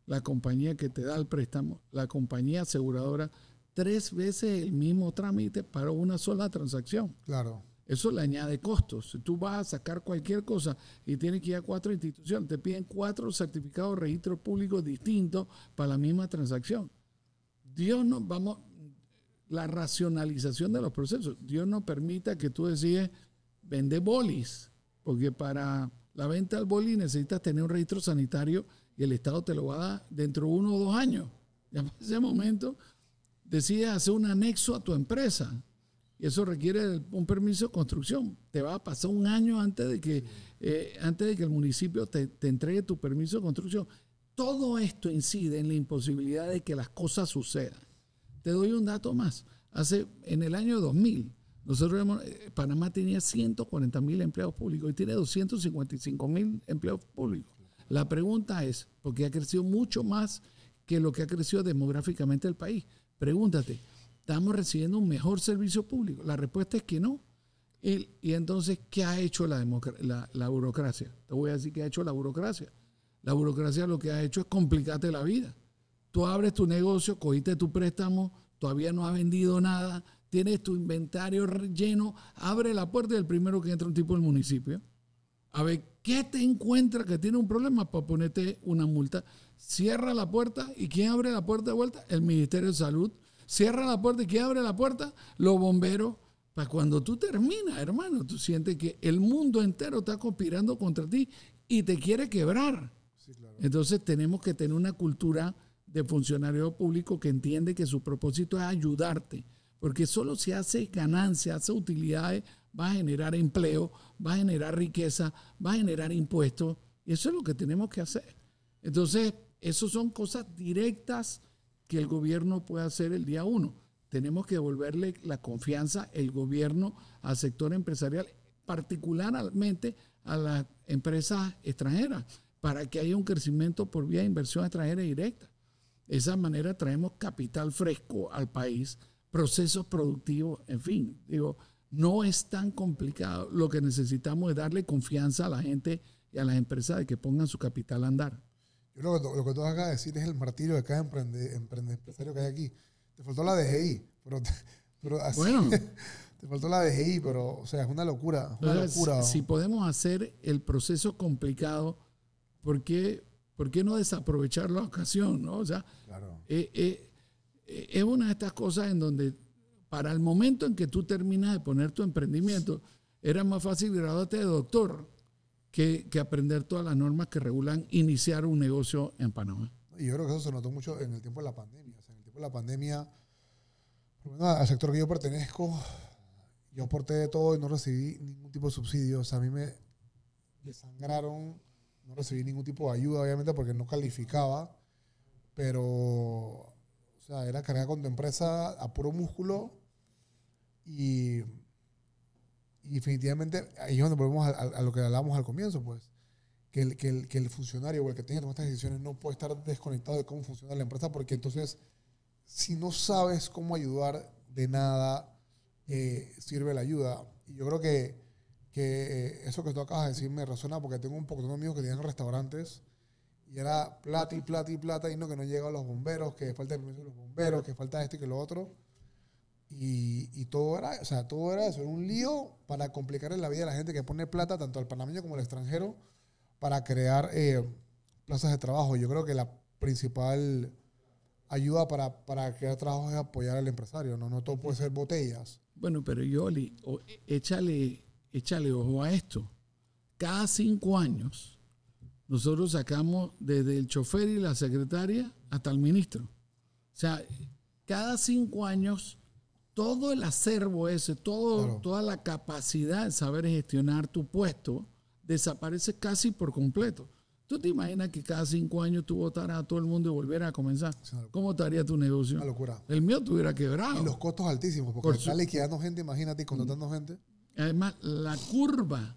Speaker 1: la compañía que te da el préstamo, la compañía aseguradora, 3 veces el mismo trámite para una sola transacción.
Speaker 2: Claro.
Speaker 1: Eso le añade costos. Si tú vas a sacar cualquier cosa y tienes que ir a 4 instituciones, te piden 4 certificados de registro público distintos para la misma transacción. La racionalización de los procesos. Dios no permita que tú decides vender bolis, porque para la venta del boli necesitas tener un registro sanitario y el Estado te lo va a dar dentro de 1 o 2 años. Ya en ese momento decides hacer un anexo a tu empresa y eso requiere un permiso de construcción. Te va a pasar 1 año antes de que el municipio te entregue tu permiso de construcción. Todo esto incide en la imposibilidad de que las cosas sucedan. Te doy un dato más. En el año 2000, Panamá tenía 140.000 empleados públicos y tiene 255.000 empleados públicos. La pregunta es, porque ha crecido mucho más que lo que ha crecido demográficamente el país. Pregúntate, ¿estamos recibiendo un mejor servicio público? La respuesta es que no. Y entonces, ¿qué ha hecho la burocracia? Te voy a decir qué ha hecho la burocracia. La burocracia lo que ha hecho es complicarte la vida. Tú abres tu negocio, cogiste tu préstamo, todavía no has vendido nada, tienes tu inventario lleno, abre la puerta y el primero que entra un tipo del municipio. A ver, ¿qué te encuentra que tiene un problema para ponerte una multa? Cierra la puerta, ¿y quién abre la puerta de vuelta? El Ministerio de Salud. Cierra la puerta, ¿y quién abre la puerta? Los bomberos. Para cuando tú terminas, hermano, tú sientes que el mundo entero está conspirando contra ti y te quiere quebrar. Sí, claro. Entonces tenemos que tener una cultura de funcionario público que entiende que su propósito es ayudarte, porque solo si hace ganancias, hace utilidades, va a generar empleo, va a generar riqueza, va a generar impuestos, y eso es lo que tenemos que hacer. Entonces, eso son cosas directas que el gobierno puede hacer el día 1. Tenemos que devolverle la confianza, el gobierno, al sector empresarial, particularmente a las empresas extranjeras, para que haya un crecimiento por vía de inversión extranjera directa. De esa manera traemos capital fresco al país, procesos productivos, en fin, no es tan complicado. Lo que necesitamos es darle confianza a la gente y a las empresas de que pongan su capital a andar.
Speaker 2: Yo creo que lo que tú acabas de decir es el martirio de cada empresario que hay aquí. Te faltó la DGI, pero así,
Speaker 1: bueno,
Speaker 2: te faltó la DGI, pero o sea, es una locura.
Speaker 1: Si podemos hacer el proceso complicado, ¿por qué no desaprovechar la ocasión? ¿No? O sea,
Speaker 2: claro.
Speaker 1: Es una de estas cosas en donde para el momento en que tú terminas de poner tu emprendimiento, era más fácil graduarte de doctor que aprender todas las normas que regulan iniciar un negocio en Panamá.
Speaker 2: Y yo creo que eso se notó mucho en el tiempo de la pandemia. O sea, en el tiempo de la pandemia, por lo menos al sector que yo pertenezco, yo aporté de todo y no recibí ningún tipo de subsidio. O sea, a mí desangraron. No recibí ningún tipo de ayuda, obviamente, porque no calificaba. Pero, o sea, era cargar con tu empresa a puro músculo. Y definitivamente ahí es donde volvemos a lo que hablábamos al comienzo, pues. Que el funcionario o el que tenga que tomar estas decisiones no puede estar desconectado de cómo funciona la empresa, porque entonces, si no sabes cómo ayudar, de nada sirve la ayuda. Y yo creo que eso que tú acabas de decir me resuena, porque tengo un poco de amigos que tenían restaurantes y era plata y plata y plata, y no, que no llegan los bomberos, que falta el permiso de los bomberos, que falta esto y que lo otro. Y todo era, o sea, todo era eso, era un lío para complicarle la vida a la gente que pone plata, tanto al panameño como al extranjero, para crear plazas de trabajo. Yo creo que la principal ayuda para crear trabajo es apoyar al empresario, no todo puede ser botellas.
Speaker 1: Bueno, pero Yoli, échale ojo a esto. Cada 5 años nosotros sacamos desde el chofer y la secretaria hasta el ministro. O sea, cada 5 años todo el acervo ese,
Speaker 2: Claro.
Speaker 1: toda la capacidad de saber gestionar tu puesto desaparece casi por completo. ¿Tú te imaginas que cada 5 años tú votaras a todo el mundo y volvieras a comenzar? ¿Cómo estaría tu negocio?
Speaker 2: Una locura.
Speaker 1: El mío estuviera quebrado.
Speaker 2: Y los costos altísimos, porque está liquidando gente, imagínate, y contratando gente.
Speaker 1: Además, la curva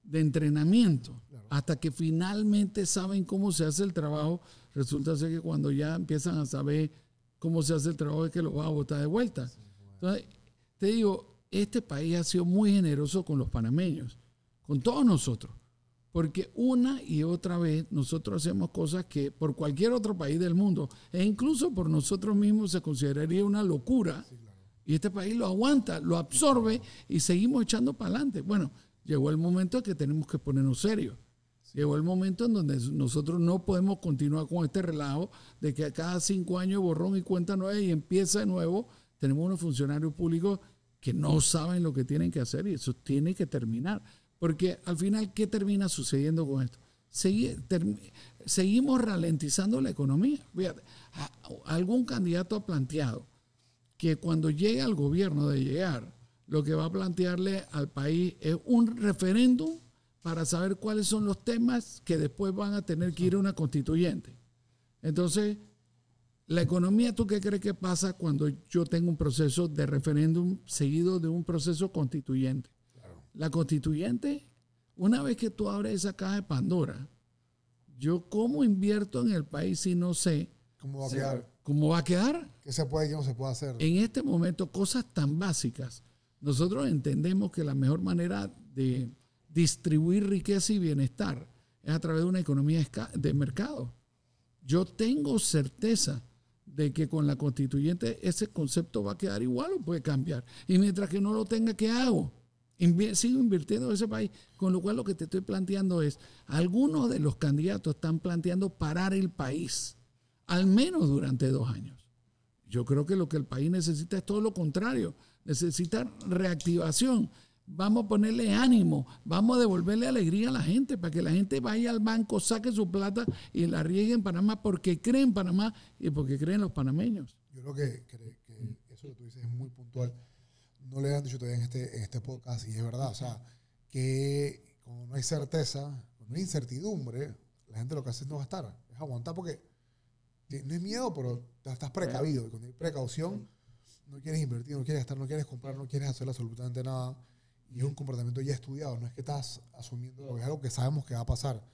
Speaker 1: de entrenamiento, hasta que finalmente saben cómo se hace el trabajo, resulta ser que cuando ya empiezan a saber cómo se hace el trabajo es que lo van a botar de vuelta. Entonces, te digo, este país ha sido muy generoso con los panameños, con todos nosotros, porque una y otra vez nosotros hacemos cosas que por cualquier otro país del mundo, e incluso por nosotros mismos, se consideraría una locura. Y este país lo aguanta, lo absorbe y seguimos echando para adelante. Bueno, llegó el momento en que tenemos que ponernos serios. Llegó el momento en donde nosotros no podemos continuar con este relajo de que a cada 5 años borrón y cuenta nueva y empieza de nuevo. Tenemos unos funcionarios públicos que no saben lo que tienen que hacer, y eso tiene que terminar. Porque al final, ¿qué termina sucediendo con esto? Seguimos ralentizando la economía. Fíjate, algún candidato ha planteado que cuando llegue al gobierno de llegar, lo que va a plantearle al país es un referéndum para saber cuáles son los temas que después van a tener que ir a una constituyente. Entonces, la economía, ¿tú qué crees que pasa cuando yo tengo un proceso de referéndum seguido de un proceso constituyente? Claro. La constituyente, una vez que tú abres esa caja de Pandora, yo cómo invierto en el país si no sé
Speaker 2: ¿Cómo va a quedar?
Speaker 1: ¿Cómo va a quedar?
Speaker 2: ¿Qué se puede y qué no se puede hacer?
Speaker 1: En este momento, cosas tan básicas. Nosotros entendemos que la mejor manera de distribuir riqueza y bienestar es a través de una economía de mercado. Yo tengo certeza de que con la constituyente ese concepto va a quedar igual o puede cambiar. Y mientras que no lo tenga, ¿qué hago? Sigo invirtiendo en ese país. Con lo cual lo que te estoy planteando es, algunos de los candidatos están planteando parar el país, al menos durante 2 años. Yo creo que lo que el país necesita es todo lo contrario. Necesita reactivación. Vamos a ponerle ánimo, vamos a devolverle alegría a la gente para que la gente vaya al banco, saque su plata y la riegue en Panamá porque cree en Panamá y porque creen los panameños.
Speaker 2: Yo creo que eso que tú dices es muy puntual. No le han dicho todavía en este podcast, y es verdad. O sea, que cuando no hay certeza, cuando hay incertidumbre, la gente lo que hace es no gastar, es aguantar, porque no es miedo, pero estás precavido. Y cuando hay precaución, no quieres invertir, no quieres gastar, no quieres comprar, no quieres hacer absolutamente nada. Y es un comportamiento ya estudiado, no es que estás asumiendo algo, es algo que sabemos que va a pasar.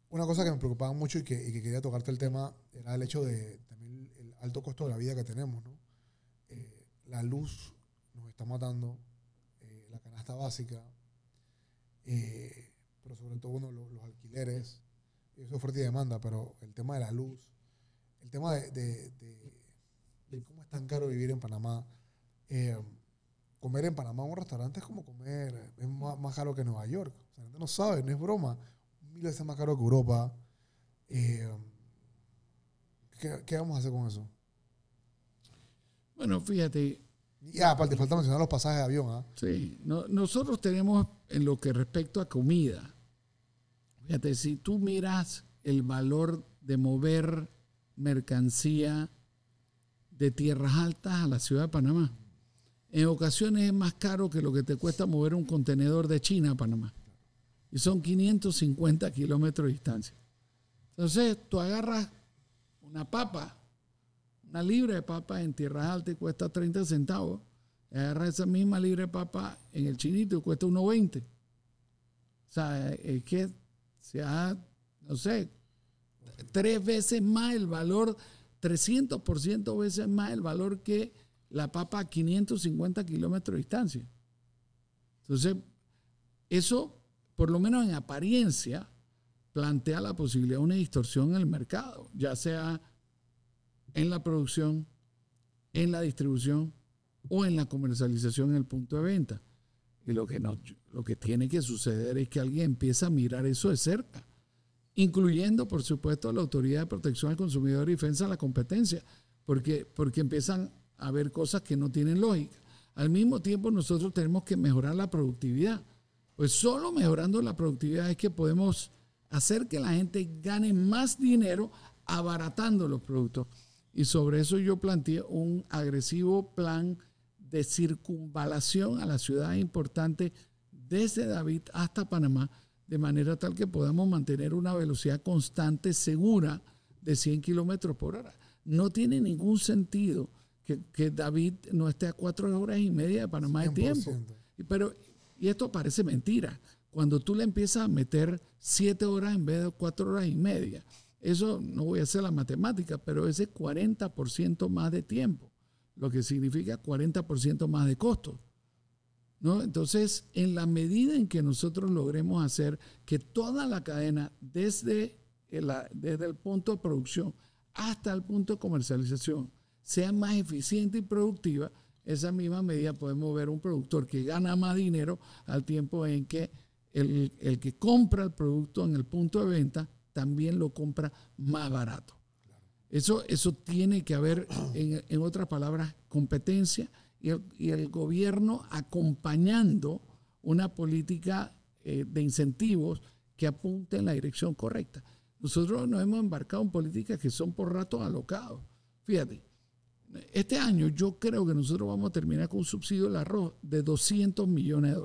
Speaker 2: Una cosa que me preocupaba mucho y que quería tocarte el tema era el hecho de también el alto costo de la vida que tenemos, ¿no? La luz nos está matando, la canasta básica, pero sobre todo los alquileres, eso es oferta y demanda, pero el tema de la luz, el tema de cómo es tan caro vivir en Panamá. Comer en Panamá en un restaurante es como comer, es más caro que Nueva York. O sea, la gente no sabe, no es broma. 1000 veces más caro que Europa. ¿Qué vamos a hacer con eso?
Speaker 1: Bueno, fíjate.
Speaker 2: Y aparte, falta mencionar los pasajes de avión. ¿Ah?
Speaker 1: Sí, nosotros tenemos en lo que respecta a comida. Fíjate, si tú miras el valor de mover mercancía de Tierras Altas a la ciudad de Panamá, en ocasiones es más caro que lo que te cuesta mover un contenedor de China a Panamá. Y son 550 kilómetros de distancia. Entonces, tú agarras una papa, una libra de papa en Tierras Altas cuesta 30 centavos. Agarras esa misma libra de papa en el Chinito y cuesta 1.20. O sea, es que se ha, no sé, 3 veces más el valor, 300% veces más el valor que la papa a 550 kilómetros de distancia. Entonces, eso, por lo menos en apariencia, plantea la posibilidad de una distorsión en el mercado, ya sea en la producción, en la distribución o en la comercialización en el punto de venta. Y lo que tiene que suceder es que alguien empiece a mirar eso de cerca, incluyendo, por supuesto, la Autoridad de Protección al Consumidor y Defensa de la Competencia, porque empiezan a ver cosas que no tienen lógica. Al mismo tiempo, nosotros tenemos que mejorar la productividad. Pues solo mejorando la productividad es que podemos hacer que la gente gane más dinero abaratando los productos. Y sobre eso yo planteé un agresivo plan de circunvalación a las ciudades importantes desde David hasta Panamá, de manera tal que podamos mantener una velocidad constante, segura, de 100 kilómetros por hora. No tiene ningún sentido que David no esté a 4 horas y media de Panamá 100%. De tiempo. Y esto parece mentira. Cuando tú le empiezas a meter 7 horas en vez de 4 horas y media, eso no voy a hacer la matemática, pero ese 40% más de tiempo, lo que significa 40% más de costo, ¿no? Entonces, en la medida en que nosotros logremos hacer que toda la cadena, desde el punto de producción hasta el punto de comercialización, sea más eficiente y productiva, esa misma medida podemos ver un productor que gana más dinero al tiempo en que el que compra el producto en el punto de venta también lo compra más barato. Eso tiene que haber, en otras palabras, competencia y el gobierno acompañando una política de incentivos que apunte en la dirección correcta. Nosotros nos hemos embarcado en políticas que son por ratos alocados. Fíjate, este año yo creo que nosotros vamos a terminar con un subsidio del arroz de $200 millones.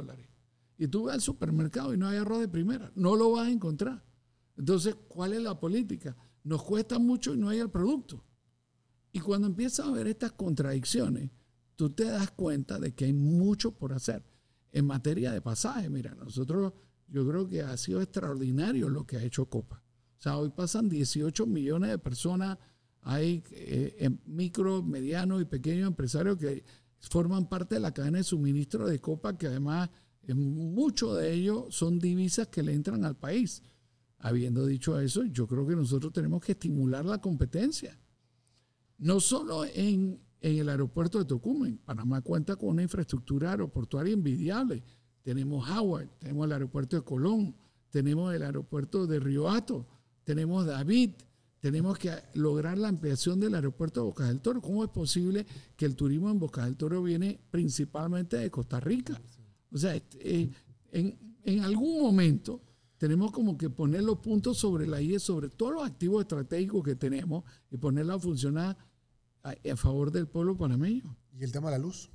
Speaker 1: Y tú vas al supermercado y no hay arroz de primera, no lo vas a encontrar. Entonces, ¿cuál es la política? Nos cuesta mucho y no hay el producto. Y cuando empiezas a ver estas contradicciones, tú te das cuenta de que hay mucho por hacer. En materia de pasaje, mira, yo creo que ha sido extraordinario lo que ha hecho Copa. O sea, hoy pasan 18 millones de personas, hay micro, medianos y pequeños empresarios que forman parte de la cadena de suministro de Copa, que además muchos de ellos son divisas que le entran al país. Habiendo dicho eso, yo creo que nosotros tenemos que estimular la competencia. No solo en el aeropuerto de Tocumen. Panamá cuenta con una infraestructura aeroportuaria envidiable. Tenemos Howard, tenemos el aeropuerto de Colón, tenemos el aeropuerto de Río Hato, tenemos David, tenemos que lograr la ampliación del aeropuerto de Bocas del Toro. ¿Cómo es posible que el turismo en Bocas del Toro viene principalmente de Costa Rica? O sea, en algún momento tenemos como que poner los puntos sobre la I sobre todos los activos estratégicos que tenemos y ponerla a funcionar a favor del pueblo panameño.
Speaker 2: ¿Y el tema de la luz?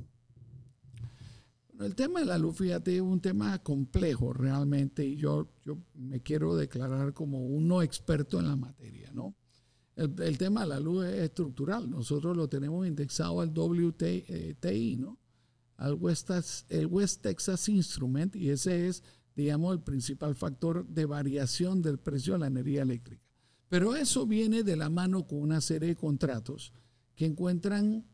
Speaker 1: Bueno, el tema de la luz, fíjate, es un tema complejo realmente, y yo me quiero declarar como un no experto en la materia, ¿no? El tema de la luz es estructural. Nosotros lo tenemos indexado al WTI, ¿no? El West Texas Instrument, y ese es, digamos, el principal factor de variación del precio de la energía eléctrica. Pero eso viene de la mano con una serie de contratos que encuentran,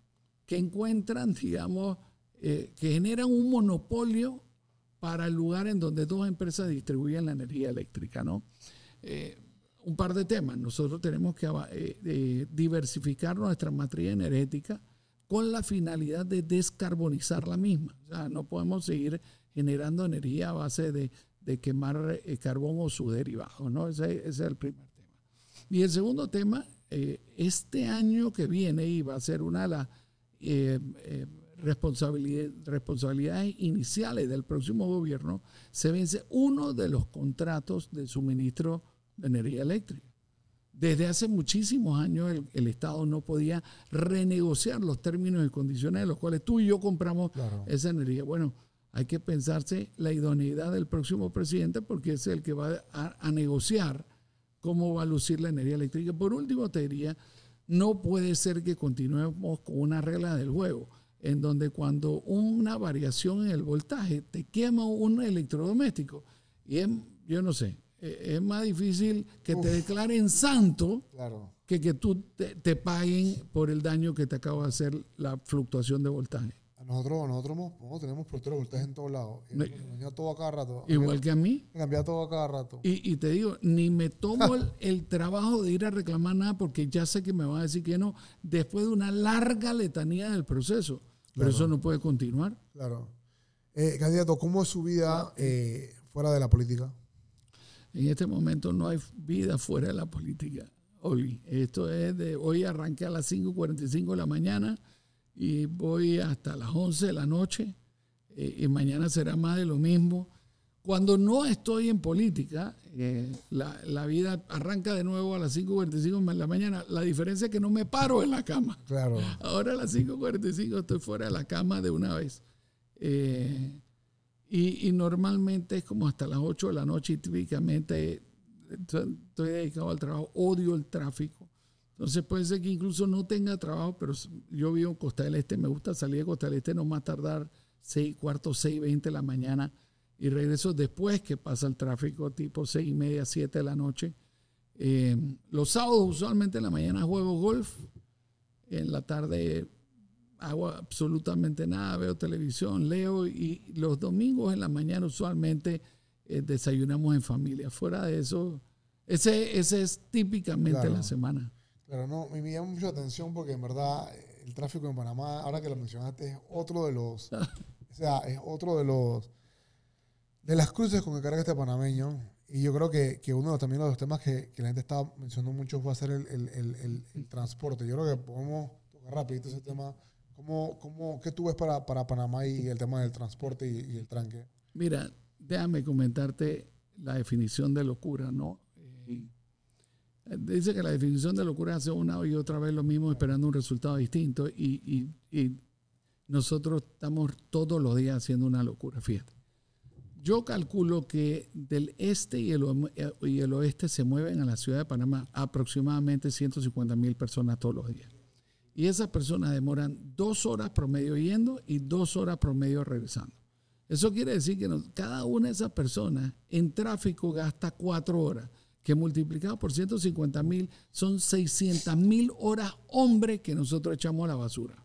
Speaker 1: digamos, que generan un monopolio para el lugar en donde dos empresas distribuyen la energía eléctrica, ¿no? Un par de temas. Nosotros tenemos que diversificar nuestra matriz energética con la finalidad de descarbonizar la misma. O sea, no podemos seguir generando energía a base de quemar carbón o sus derivados, ¿no? Ese es el primer tema. Y el segundo tema, este año que viene, y va a ser una de las responsabilidades iniciales del próximo gobierno, se vence uno de los contratos de suministro de energía eléctrica. Desde hace muchísimos años el Estado no podía renegociar los términos y condiciones en los cuales tú y yo compramos esa energía. Bueno, hay que pensarse la idoneidad del próximo presidente porque es el que va a negociar cómo va a lucir la energía eléctrica. Por último, te diría, no puede ser que continuemos con una regla del juego en donde cuando una variación en el voltaje te quema un electrodoméstico y yo no sé, es más difícil que te declaren santo que tú te paguen por el daño que te acaba de hacer la fluctuación de voltaje.
Speaker 2: Nosotros tenemos productores de voltaje en todos lados. Cambia todo a cada rato.
Speaker 1: Igual que a mí.
Speaker 2: Cambia todo a cada rato.
Speaker 1: Y te digo, ni me tomo el trabajo de ir a reclamar nada porque ya sé que me van a decir que no después de una larga letanía del proceso. Pero eso no puede continuar.
Speaker 2: Claro. Candidato, ¿cómo es su vida fuera de la política?
Speaker 1: En este momento no hay vida fuera de la política. Hoy arranqué a las 5:45 de la mañana y voy hasta las 11 de la noche y mañana será más de lo mismo. Cuando no estoy en política, la vida arranca de nuevo a las 5:45 de la mañana. La diferencia es que no me paro en la cama.
Speaker 2: Claro.
Speaker 1: Ahora a las 5:45 estoy fuera de la cama de una vez. Y normalmente es como hasta las 8 de la noche y típicamente estoy dedicado al trabajo, odio el tráfico. Entonces puede ser que incluso no tenga trabajo, pero yo vivo en Costa del Este, me gusta salir de Costa del Este no más tardar 6:15, 6:20 de la mañana y regreso después que pasa el tráfico, tipo 6:30, 7 de la noche. Los sábados usualmente en la mañana juego golf, en la tarde hago absolutamente nada, veo televisión, leo y los domingos en la mañana usualmente desayunamos en familia. Fuera de eso, ese es típicamente la semana.
Speaker 2: Claro, no, me llama mucho la atención porque en verdad el tráfico en Panamá, ahora que lo mencionaste, es otro de los, de las cruces con que carga este panameño. Y yo creo que uno también de los temas que la gente está mencionando mucho va a ser el transporte. Yo creo que podemos tocar rapidito ese tema. ¿Qué tú ves para Panamá y el tema del transporte y el tranque?
Speaker 1: Mira, déjame comentarte la definición de locura, ¿no? Dice que la definición de locura es hacer una y otra vez lo mismo esperando un resultado distinto y nosotros estamos todos los días haciendo una locura, fíjate. Yo calculo que del este y el oeste se mueven a la ciudad de Panamá aproximadamente 150,000 personas todos los días. Y esas personas demoran 2 horas promedio yendo y 2 horas promedio regresando. Eso quiere decir que cada una de esas personas en tráfico gasta 4 horas, que multiplicado por 150,000 son 600,000 horas hombre que nosotros echamos a la basura.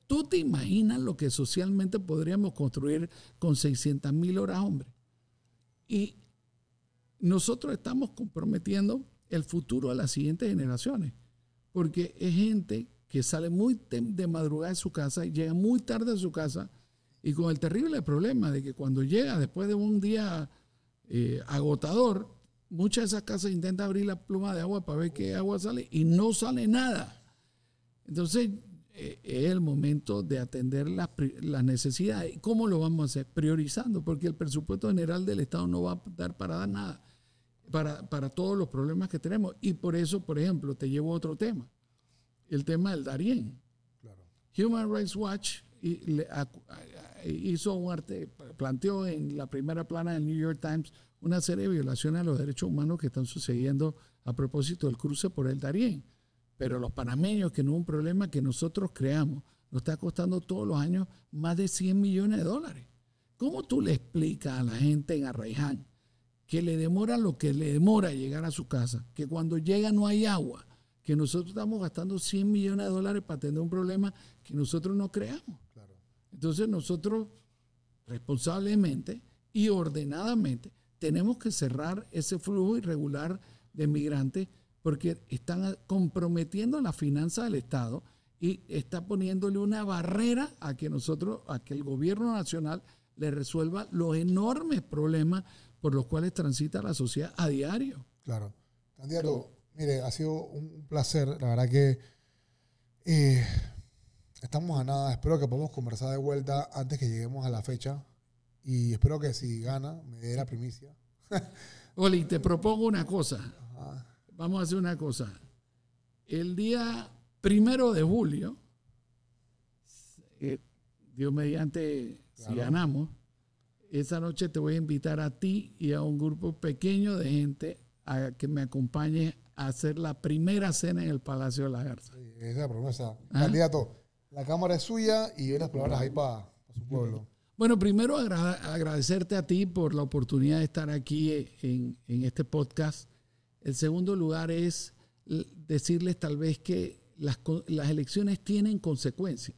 Speaker 1: ¿Tú te imaginas lo que socialmente podríamos construir con 600,000 horas hombre? Y nosotros estamos comprometiendo el futuro a las siguientes generaciones, porque es gente que sale muy de madrugada de su casa y llega muy tarde a su casa y con el terrible problema de que cuando llega después de un día agotador, muchas de esas casas intentan abrir la pluma de agua para ver qué agua sale y no sale nada. Entonces es el momento de atender las necesidades. ¿Cómo lo vamos a hacer? Priorizando, porque el presupuesto general del Estado no va a dar para dar nada para todos los problemas que tenemos. Y por eso, por ejemplo, te llevo a otro tema. El tema del Darién. Claro. Human Rights Watch hizo planteó en la primera plana del New York Times una serie de violaciones a los derechos humanos que están sucediendo a propósito del cruce por el Darién. Pero los panameños, que no es un problema que nosotros creamos, nos está costando todos los años más de 100 millones de dólares. ¿Cómo tú le explicas a la gente en Arraiján que le demora lo que le demora llegar a su casa, que cuando llega no hay agua, que nosotros estamos gastando 100 millones de dólares para atender un problema que nosotros no creamos? Claro. Entonces nosotros responsablemente y ordenadamente tenemos que cerrar ese flujo irregular de migrantes porque están comprometiendo la finanza del Estado y está poniéndole una barrera a que el gobierno nacional le resuelva los enormes problemas por los cuales transita la sociedad a diario.
Speaker 2: Claro. Candidato, mire, ha sido un placer. La verdad que estamos a nada. Espero que podamos conversar de vuelta antes que lleguemos a la fecha. Y espero que si gana, me dé la primicia.
Speaker 1: Oli, te propongo una cosa.
Speaker 2: Ajá.
Speaker 1: vamos a hacer una cosa. El día 1 de julio, Dios mediante, si ganamos, esa noche te voy a invitar a ti y a un grupo pequeño de gente a que me acompañe a hacer la primera cena en el Palacio de la Garza.
Speaker 2: Sí, esa es la promesa. Candidato, la cámara es suya y unas palabras ahí para su pueblo.
Speaker 1: Bueno, primero agradecerte a ti por la oportunidad de estar aquí en este podcast. El segundo lugar es decirles tal vez que las elecciones tienen consecuencias.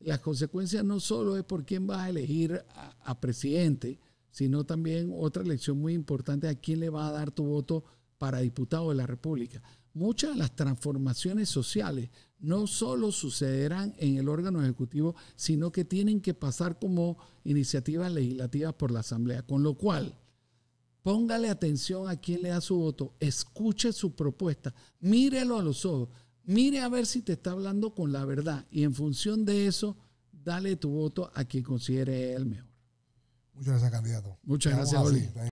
Speaker 1: Las consecuencias no solo es por quién vas a elegir a presidente, sino también otra elección muy importante, a quién le vas a dar tu voto para diputado de la República. Muchas de las transformaciones sociales no solo sucederán en el órgano ejecutivo, sino que tienen que pasar como iniciativas legislativas por la Asamblea. Con lo cual, póngale atención a quién le da su voto, escuche su propuesta, mírelo a los ojos, mire a ver si te está hablando con la verdad y en función de eso, dale tu voto a quien considere el mejor.
Speaker 2: Muchas gracias, candidato.
Speaker 1: Muchas gracias, Oli.